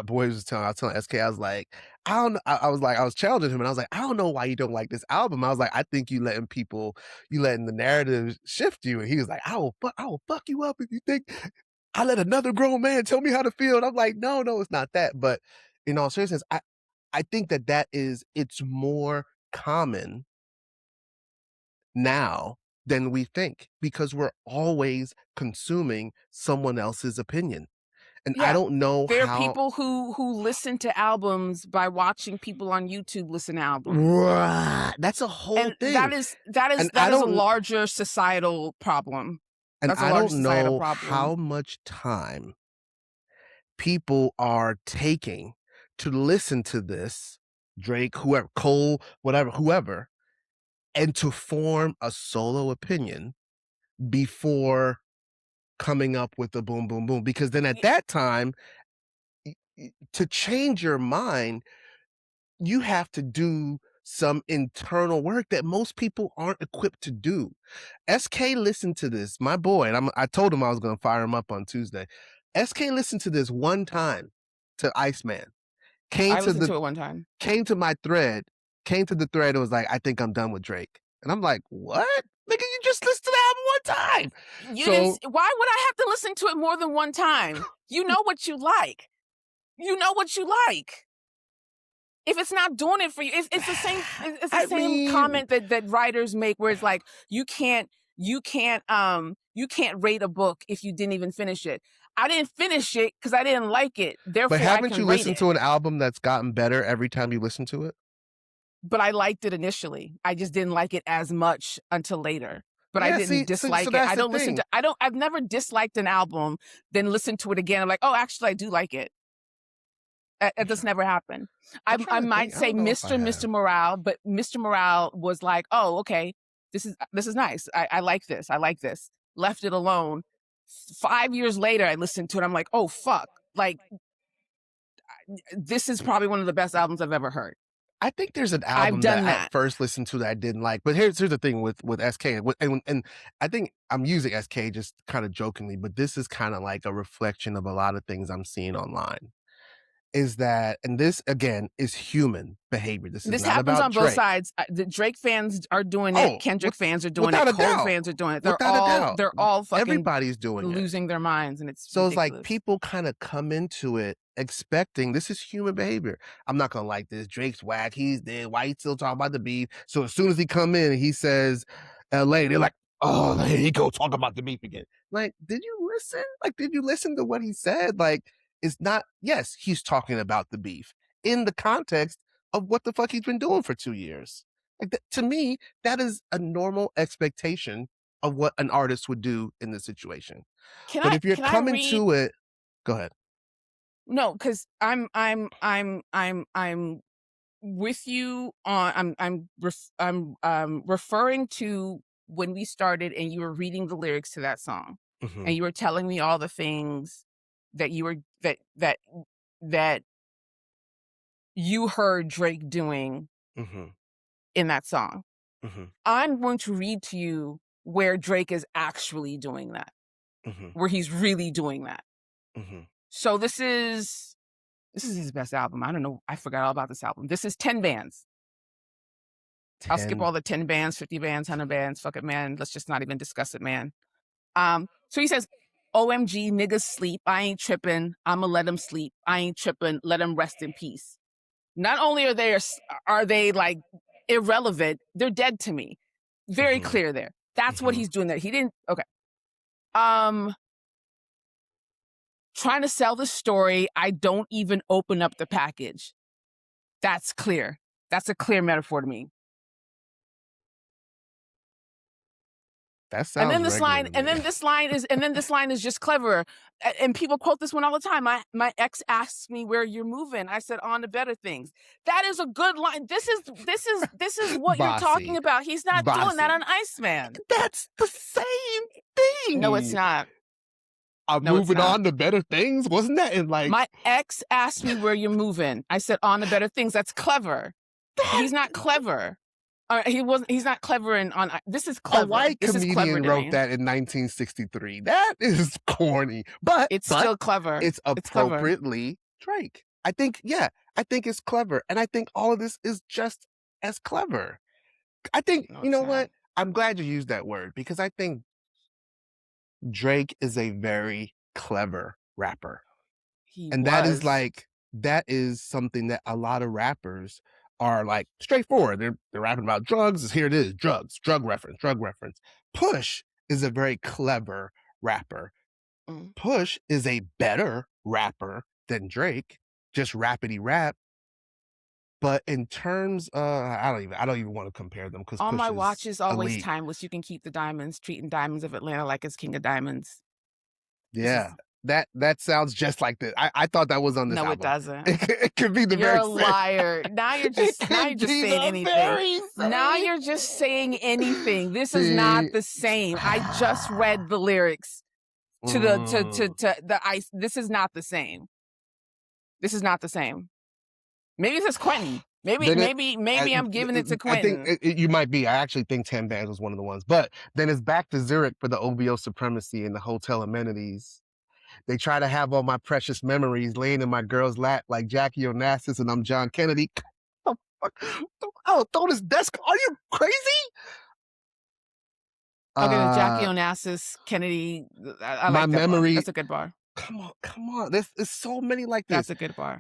boy was I was telling SK, I was like, I don't know. I was challenging him and I was like, I don't know why you don't like this album. I was like, I think you letting the narrative shift you. And he was like, I will fuck you up if you think I let another grown man tell me how to feel. And I'm like, no, it's not that. But in all seriousness, I think it's more common now than we think because we're always consuming someone else's opinion. And I don't know there are people who listen to albums by watching people on YouTube listen to albums. Right. That's a whole thing. That is a larger societal problem. And I don't know how much time people are taking to listen to this, Drake, whoever, Cole, whoever, and to form a solo opinion before coming up with the boom, boom, boom. Because then at that time, to change your mind, you have to do some internal work that most people aren't equipped to do. SK listened to this, my boy, and I told him I was going to fire him up on Tuesday. SK listened to this one time to Iceman. I listened to it one time. Came to the thread and was like, I think I'm done with Drake. And I'm like, what? Nigga, you just listened to the album one time. Why would I have to listen to it more than one time? You know what you like. If it's not doing it for you, it's the same. It's the same comment that writers make, where it's like you can't rate a book if you didn't even finish it. I didn't finish it because I didn't like it. Therefore, but haven't you listened to an album that's gotten better every time you listen to it? But I liked it initially. I just didn't like it as much until later. But I didn't dislike it. I don't listen to. I've never disliked an album, then listen to it again. I'm like, oh, actually, I do like it. It just never happened. I might say Mr. Morale, but Mr. Morale was like, oh, okay, this is nice. I like this. Left it alone. 5 years later, I listened to it. I'm like, oh, fuck. Like, this is probably one of the best albums I've ever heard. I think there's an album that I first listened to that I didn't like. But here's the thing with SK. And I think I'm using SK just kind of jokingly, but this is kind of like a reflection of a lot of things I'm seeing online. Is that, and this again is human behavior. This happens on both sides. The Drake fans are doing it. Kendrick fans are doing it. Cole fans are doing it. They're all fucking. Everybody's doing losing their minds, and it's so ridiculous. It's like people kind of come into it expecting this is human behavior. I'm not gonna like this. Drake's whack. He's dead. Why he still talking about the beef? So as soon as he come in and he says L.A., they're like, oh, there he go talk about the beef again. Like, did you listen? Like, did you listen to what he said? Like. It's not, yes, he's talking about the beef in the context of what the fuck he's been doing for 2 years. Like to me, that is a normal expectation of what an artist would do in this situation. If you're coming to it, go ahead. No, because I'm with you on. I'm referring to when we started and you were reading the lyrics to that song, and you were telling me all the things that you were that that you heard Drake doing in that song. I'm going to read to you where Drake is actually doing that, where he's really doing that. So this is his best album. I don't know. I forgot all about this album. This is 10 bands. I'll skip all the 10 bands, 50 bands, 100 bands. Fuck it, man. Let's just not even discuss it, man. So he says, OMG, niggas sleep. I ain't tripping. I'ma let them sleep. I ain't tripping. Let them rest in peace. Not only are they like irrelevant, they're dead to me. Very clear there. That's what he's doing there. He didn't, okay. Trying to sell the story. I don't even open up the package. That's clear. That's a clear metaphor to me. That sounds and then this line is just clever. And people quote this one all the time. My ex asks me where you're moving. I said on to better things. That is a good line. This is what you're talking about. He's not doing that on Iceman. That's the same thing. No, it's not. I'm moving on to better things. Wasn't that in like my ex asked me where you're moving? I said on to better things. That's clever. He's not clever. He's not clever on. This is clever. A white comedian wrote that in 1963. That is corny, but it's still clever. It's appropriately Drake. I think it's clever, and I think all of this is just as clever. I think you know what? I'm glad you used that word because I think Drake is a very clever rapper, that is something that a lot of rappers are like straightforward. They're rapping about drugs. Here it is, drugs, drug reference. Push is a very clever rapper. Push is a better rapper than Drake, just rappity rap. But in terms of, I don't even want to compare them because all my watch is always timeless. You can keep the diamonds, treating Diamonds of Atlanta like it's King of Diamonds. Yeah. That sounds just like this. I thought that was on this album. No, it doesn't. It could be the You're very a liar. Now you're just saying anything. Now you're just saying anything. This is not the same. I just read the lyrics to the ice. This is not the same. This is not the same. Maybe this is Quentin. Maybe I'm giving it to Quentin. I think you might be. I actually think 10 Bands was one of the ones. But then it's back to Zurich for the OVO supremacy and the hotel amenities. They try to have all my precious memories laying in my girl's lap like Jackie Onassis and I'm John Kennedy. Oh, throw this desk. Are you crazy? Okay, the Jackie Onassis, Kennedy. I like my that memory. Bar. That's a good bar. Come on. There's so many like this. That's a good bar.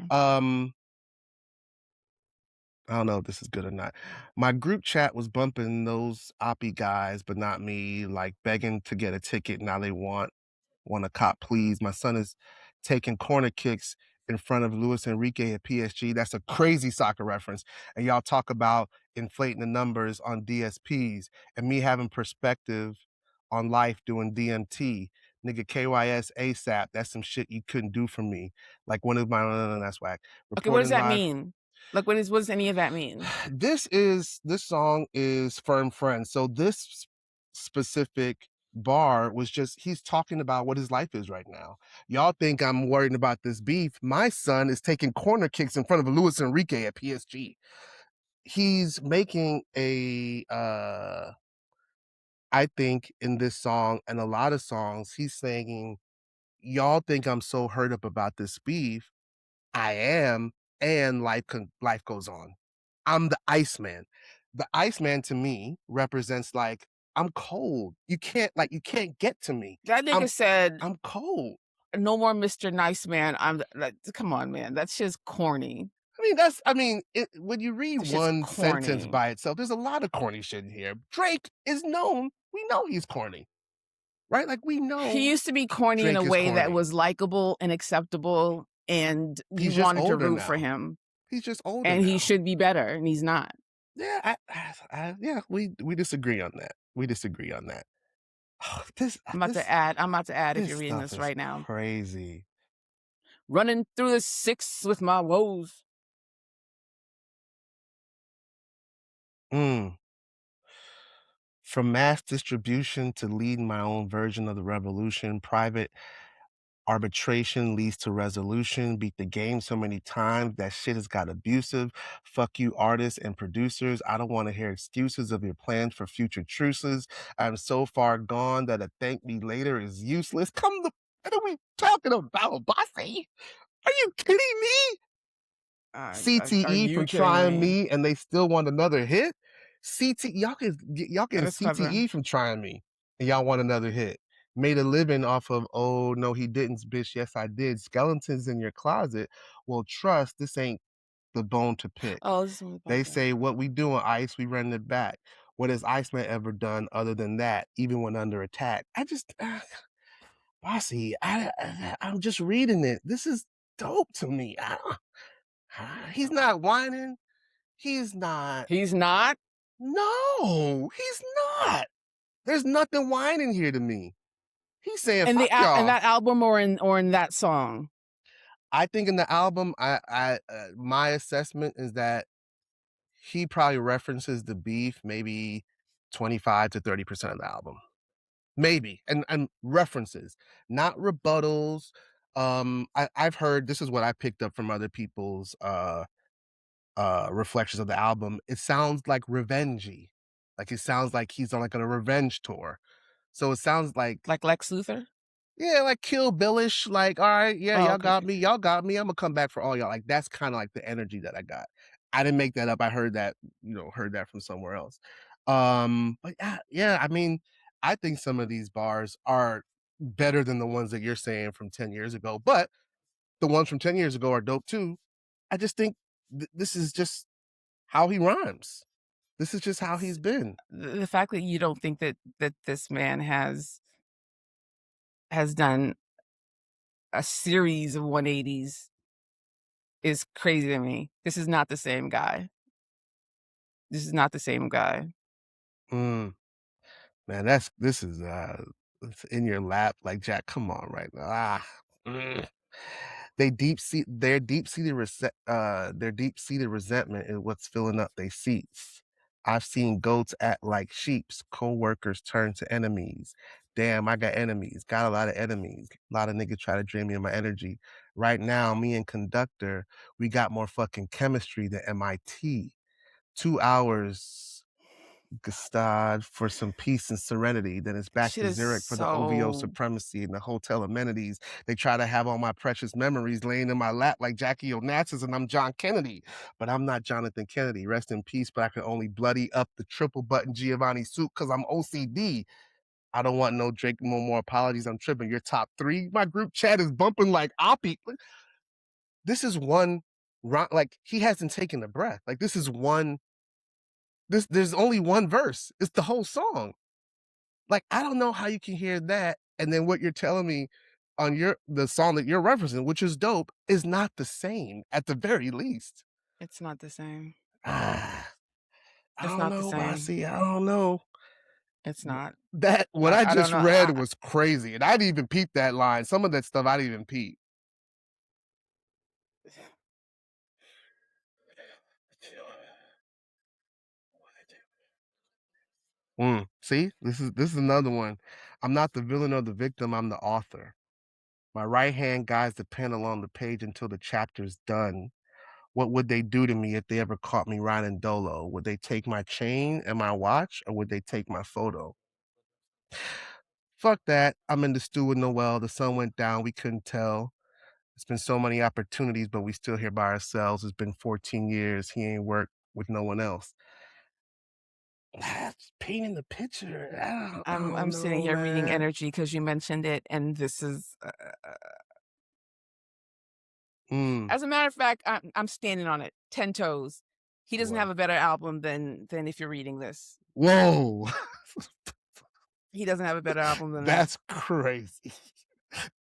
I don't know if this is good or not. My group chat was bumping those Oppie guys, but not me, like begging to get a ticket. Now they want a cop, please. My son is taking corner kicks in front of Luis Enrique at PSG. That's a crazy soccer reference. And y'all talk about inflating the numbers on DSPs and me having perspective on life doing DMT. Nigga, KYS ASAP. That's some shit you couldn't do for me. Like one of my, that's whack. Okay, what does that mean? Like, what does any of that mean? This song is Firm Friends. So this specific bar was just, he's talking about what his life is right now. Y'all think I'm worried about this beef. My son is taking corner kicks in front of Luis Enrique at PSG. He's making I think in this song and a lot of songs, he's saying, y'all think I'm so hurt up about this beef. I am. And life goes on. I'm the Iceman. The Iceman to me represents like, I'm cold. You can't get to me. That nigga said, I'm cold. No more Mr. Nice Man. Come on, man. That's just corny. When you read one sentence by itself, there's a lot of corny shit in here. Drake is known. We know he's corny. Right? Like we know. He used to be corny in a way that was likable and acceptable. And you wanted to root for him. He's just older, and now. He should be better, and he's not. Yeah, we disagree on that. Oh, I'm about to add. If you're reading this right now, crazy. Running through the 6 with my woes. From mass distribution to leading my own version of the revolution, private Arbitration leads to resolution. Beat the game so many times. That shit has got abusive. Fuck you, artists and producers. I don't want to hear excuses of your plans for future truces. I'm so far gone that a thank me later is useless. What are we talking about, Bossy? Are you kidding me? Are CTE you from kidding trying me? me and they still want another hit? Y'all That getting is clever. CTE from trying me and y'all want another hit. Made a living off of, oh no, he didn't, bitch. Yes, I did. Skeletons in your closet. Well, trust, this ain't the bone to pick. Oh, this is They say what we do on Ice, we run it back. What has Iceman ever done other than that, even when under attack? Bossy, I'm just reading it. This is dope to me. He's not whining. He's not. He's not. No, he's not. There's nothing whining here to me. He's saying, In "Fuck in y'all." that album or in that song. I think in the album, my assessment is that he probably references the beef maybe 25 to 30% of the album, maybe, and references, not rebuttals. I've heard, this is what I picked up from other people's reflections of the album. It sounds like revengey, like it sounds like he's on like a revenge tour. So it sounds like Lex Luthor? Yeah, like Kill Billish, like, all right, yeah, Oh, y'all okay. got me, y'all got me. I'm gonna come back for all y'all. Like that's kind of like the energy that I got. I didn't make that up. I heard that, heard that from somewhere else. But yeah, I mean, I think some of these bars are better than the ones that you're saying from 10 years ago, but the ones from 10 years ago are dope too. I just think this is just how he rhymes. This is just how he's been. The fact that you don't think that this man has done a series of 180s is crazy to me. This is not the same guy. This is not the same guy. Mm, man, this is it's in your lap, like Jack. Come on, right now. Mm. Their deep seated resentment is what's filling up their seats. I've seen goats act like sheeps. Co-workers turn to enemies. Damn, I got enemies. Got a lot of enemies. A lot of niggas try to drain me of my energy. Right now, me and Conductor, we got more fucking chemistry than MIT. 2 hours Gestad for some peace and serenity. Then it's back Shit to is Zurich for the OVO so supremacy and the hotel amenities. They try to have all my precious memories laying in my lap like Jackie Onassis and I'm John Kennedy. But I'm not Jonathan Kennedy. Rest in peace, but I can only bloody up the triple button Giovanni suit because I'm OCD. I don't want no Drake, no more apologies. I'm tripping. Your top three. My group chat is bumping like Oppie. This is one, like he hasn't taken a breath. Like this is one there's only one verse. It's the whole song. Like, I don't know how you can hear that, and then what you're telling me on the song that you're referencing, which is dope, is not the same at the very least. it's not the same. I It's don't not the know, same. Bossy. I don't know. It's not. That what I I don't just know. read was crazy, and I didn't even peep that line. Some of that stuff I didn't even peep. See, this is another one. I'm not the villain or the victim. I'm the author. My right hand guides the pen along the page until the chapter's done. What would they do to me if they ever caught me riding dolo? Would they take my chain and my watch, or would they take my photo? Fuck that. I'm in the stew with Noel. The sun went down. We couldn't tell. It's been so many opportunities, but we still here by ourselves. It's been 14 years. He ain't worked with no one else. Just painting the picture. I don't I'm sitting know, here reading man. energy because you mentioned it, and this is. As a matter of fact, I'm standing on it, 10 toes. He doesn't have a better album than if you're reading this. Whoa. He doesn't have a better album than that. That's crazy.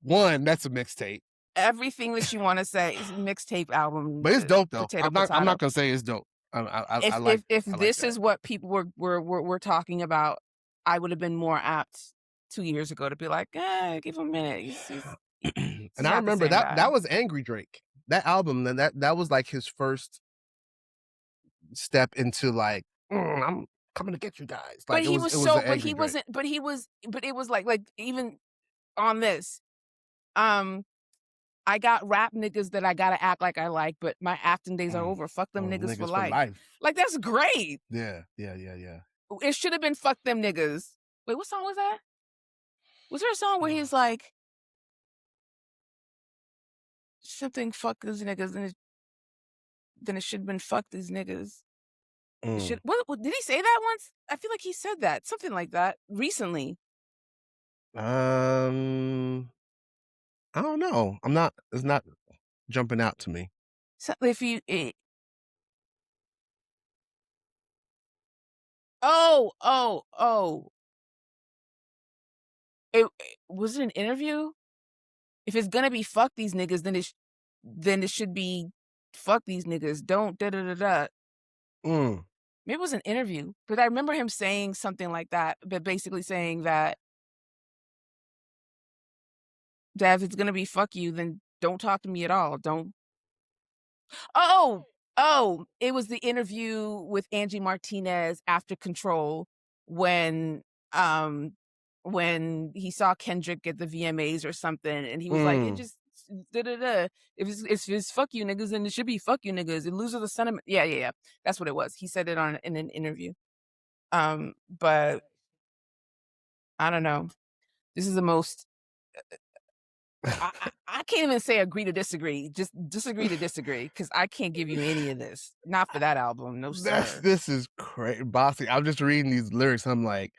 One, that's a mixtape. Everything that you want to say is mixtape album. But it's dope though. Potato. I'm not gonna say it's dope. I like If I like this that. is what people were talking about, I would have been more apt 2 years ago to be like, give him a minute. He's And I remember that was Angry Drake. That album, that was like his first step into like, I'm coming to get you guys. Like But he it was was so, the Angry Drake. but it was like even on this, I got rap niggas that I gotta act like I like, but my acting days are over. Fuck them niggas for niggas for life. life. Like, that's great. Yeah. It should have been fuck them niggas. Wait, what song was that? Was there a song where he's like something fuck these niggas and then it should have been fuck these niggas. What did he say that once? I feel like he said that. Something like that recently. I don't know. It's not jumping out to me. So if you It was it an interview? If it's gonna be fuck these niggas, then it should be fuck these niggas. Don't da da da da. Maybe it was an interview, but I remember him saying something like that, but basically saying that if it's gonna be fuck you, then don't talk to me at all. Don't. Oh, it was the interview with Angie Martinez after Control when he saw Kendrick at the VMAs or something, and he was like, it just da da da. If it's fuck you niggas, then it should be fuck you niggas. It loses the sentiment. Yeah. That's what it was. He said it in an interview. But I don't know. This is the most. I can't even say agree to disagree. Just disagree to disagree, because I can't give you any of this. Not for that album. No, sir. This is crazy, Bassey. I'm just reading these lyrics. I'm like,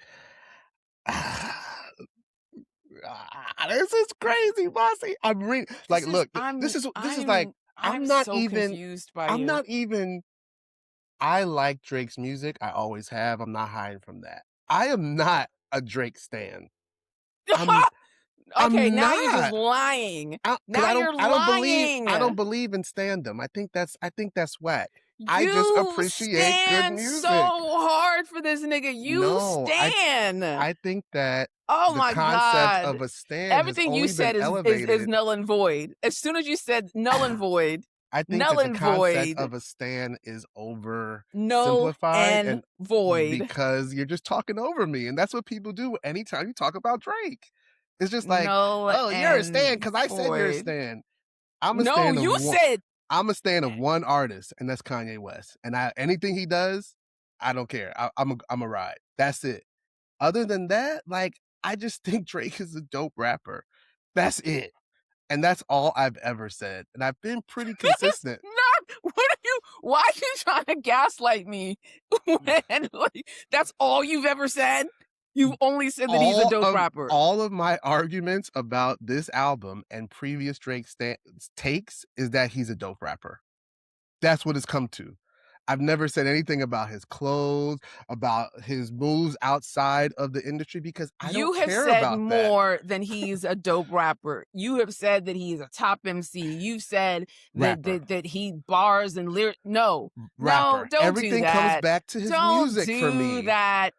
this is crazy, Bassey. I'm reading. Like, look, this is like, I'm not so even confused by I'm you. not even. I like Drake's music. I always have. I'm not hiding from that. I am not a Drake stan. Okay, now you're just lying. Now you're lying. I don't believe in standum. I think that's whack. I just appreciate good music. So hard for this nigga. Stan. I think that the concept God. of a stan Everything you said is null and void. As soon as you said null and void, I think that the concept of a stan is oversimplified and void, because you're just talking over me, and that's what people do anytime you talk about Drake. It's just like, you're a stan because I said you're a stan. I'm a stan of one artist, and that's Kanye West. And anything he does, I don't care. I'm a ride. That's it. Other than that, like, I just think Drake is a dope rapper. That's it. And that's all I've ever said. And I've been pretty consistent. Why are you trying to gaslight me? That's all you've ever said? You've only said that he's a dope rapper. All of my arguments about this album and previous Drake takes is that he's a dope rapper. That's what it's come to. I've never said anything about his clothes, about his moves outside of the industry, because I don't care about that. You have said more than he's a dope rapper. You have said that he's a top MC. You've said that he bars and lyric. No, rapper. No, don't Everything do that. Comes back to his music for me.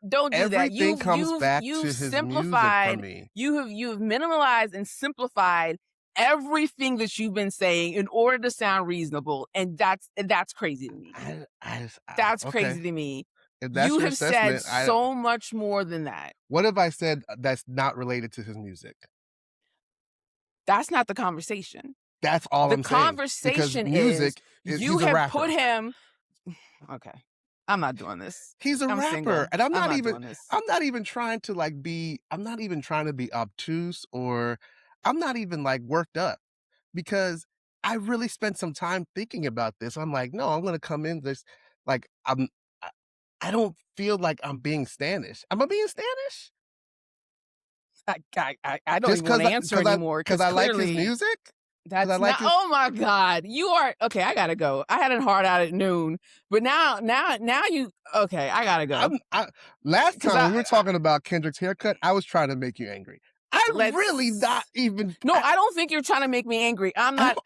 Don't do that. Everything comes back to his music for me. You have minimalized and simplified everything that you've been saying in order to sound reasonable, and that's crazy to me. That's crazy to me. If that's you your have said assessment, so much more than that. What have I said that's not related to his music? That's not the conversation. That's all I'm saying. The conversation is you have put him. Okay, I'm not doing this. He's a rapper, single. and I'm not even trying to I'm not even trying to be obtuse, or I'm not even like worked up, because I really spent some time thinking about this. I'm like, no, I'm gonna come in this like I don't feel like I'm being Stanish. Am I being Stanish? I don't even want to answer anymore because I like his music. That's not. Oh my God, you are okay. I gotta go. I had it hard out at noon, but now you okay. I gotta go. Last time we were talking about Kendrick's haircut, I was trying to make you angry. I'm really not even. No, I don't think you're trying to make me angry. I'm not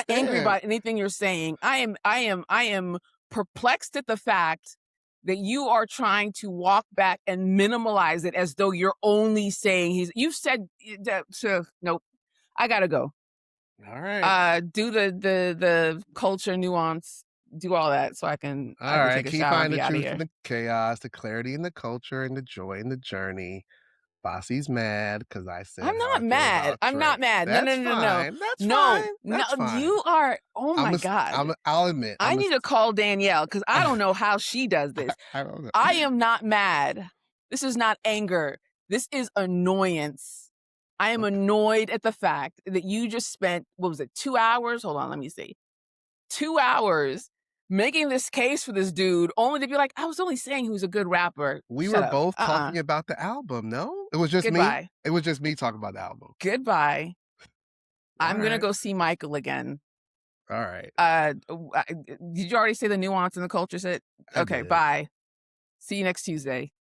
angry about anything you're saying. I am perplexed at the fact that you are trying to walk back and minimalize it as though you're only saying you've said that. So nope. I gotta go. All right. Do the culture nuance. Do all that so I can. All right. Take a Keep shower finding and the be truth out and the chaos, the clarity and the culture and the joy and the journey. Bossy's mad because I said I'm how not I feel mad. about I'm not Trey. mad. No, no, That's no, no. fine. That's No, fine. no, That's fine. you are, oh my God. I'll admit. I need to call Danielle because I don't know how she does this. I don't know. I am not mad. This is not anger. This is annoyance. I am annoyed at the fact that you just spent, what was it, 2 hours? Hold on, let me see. 2 hours making this case for this dude only to be like, I was only saying he was a good rapper. We Shut were up. both talking about the album, no? It was just Goodbye. me? It was just me talking about the album. Goodbye. I'm going to right. go see Michael again. All right. Did you already say the nuance in the culture set? I Okay, did. bye. See you next Tuesday.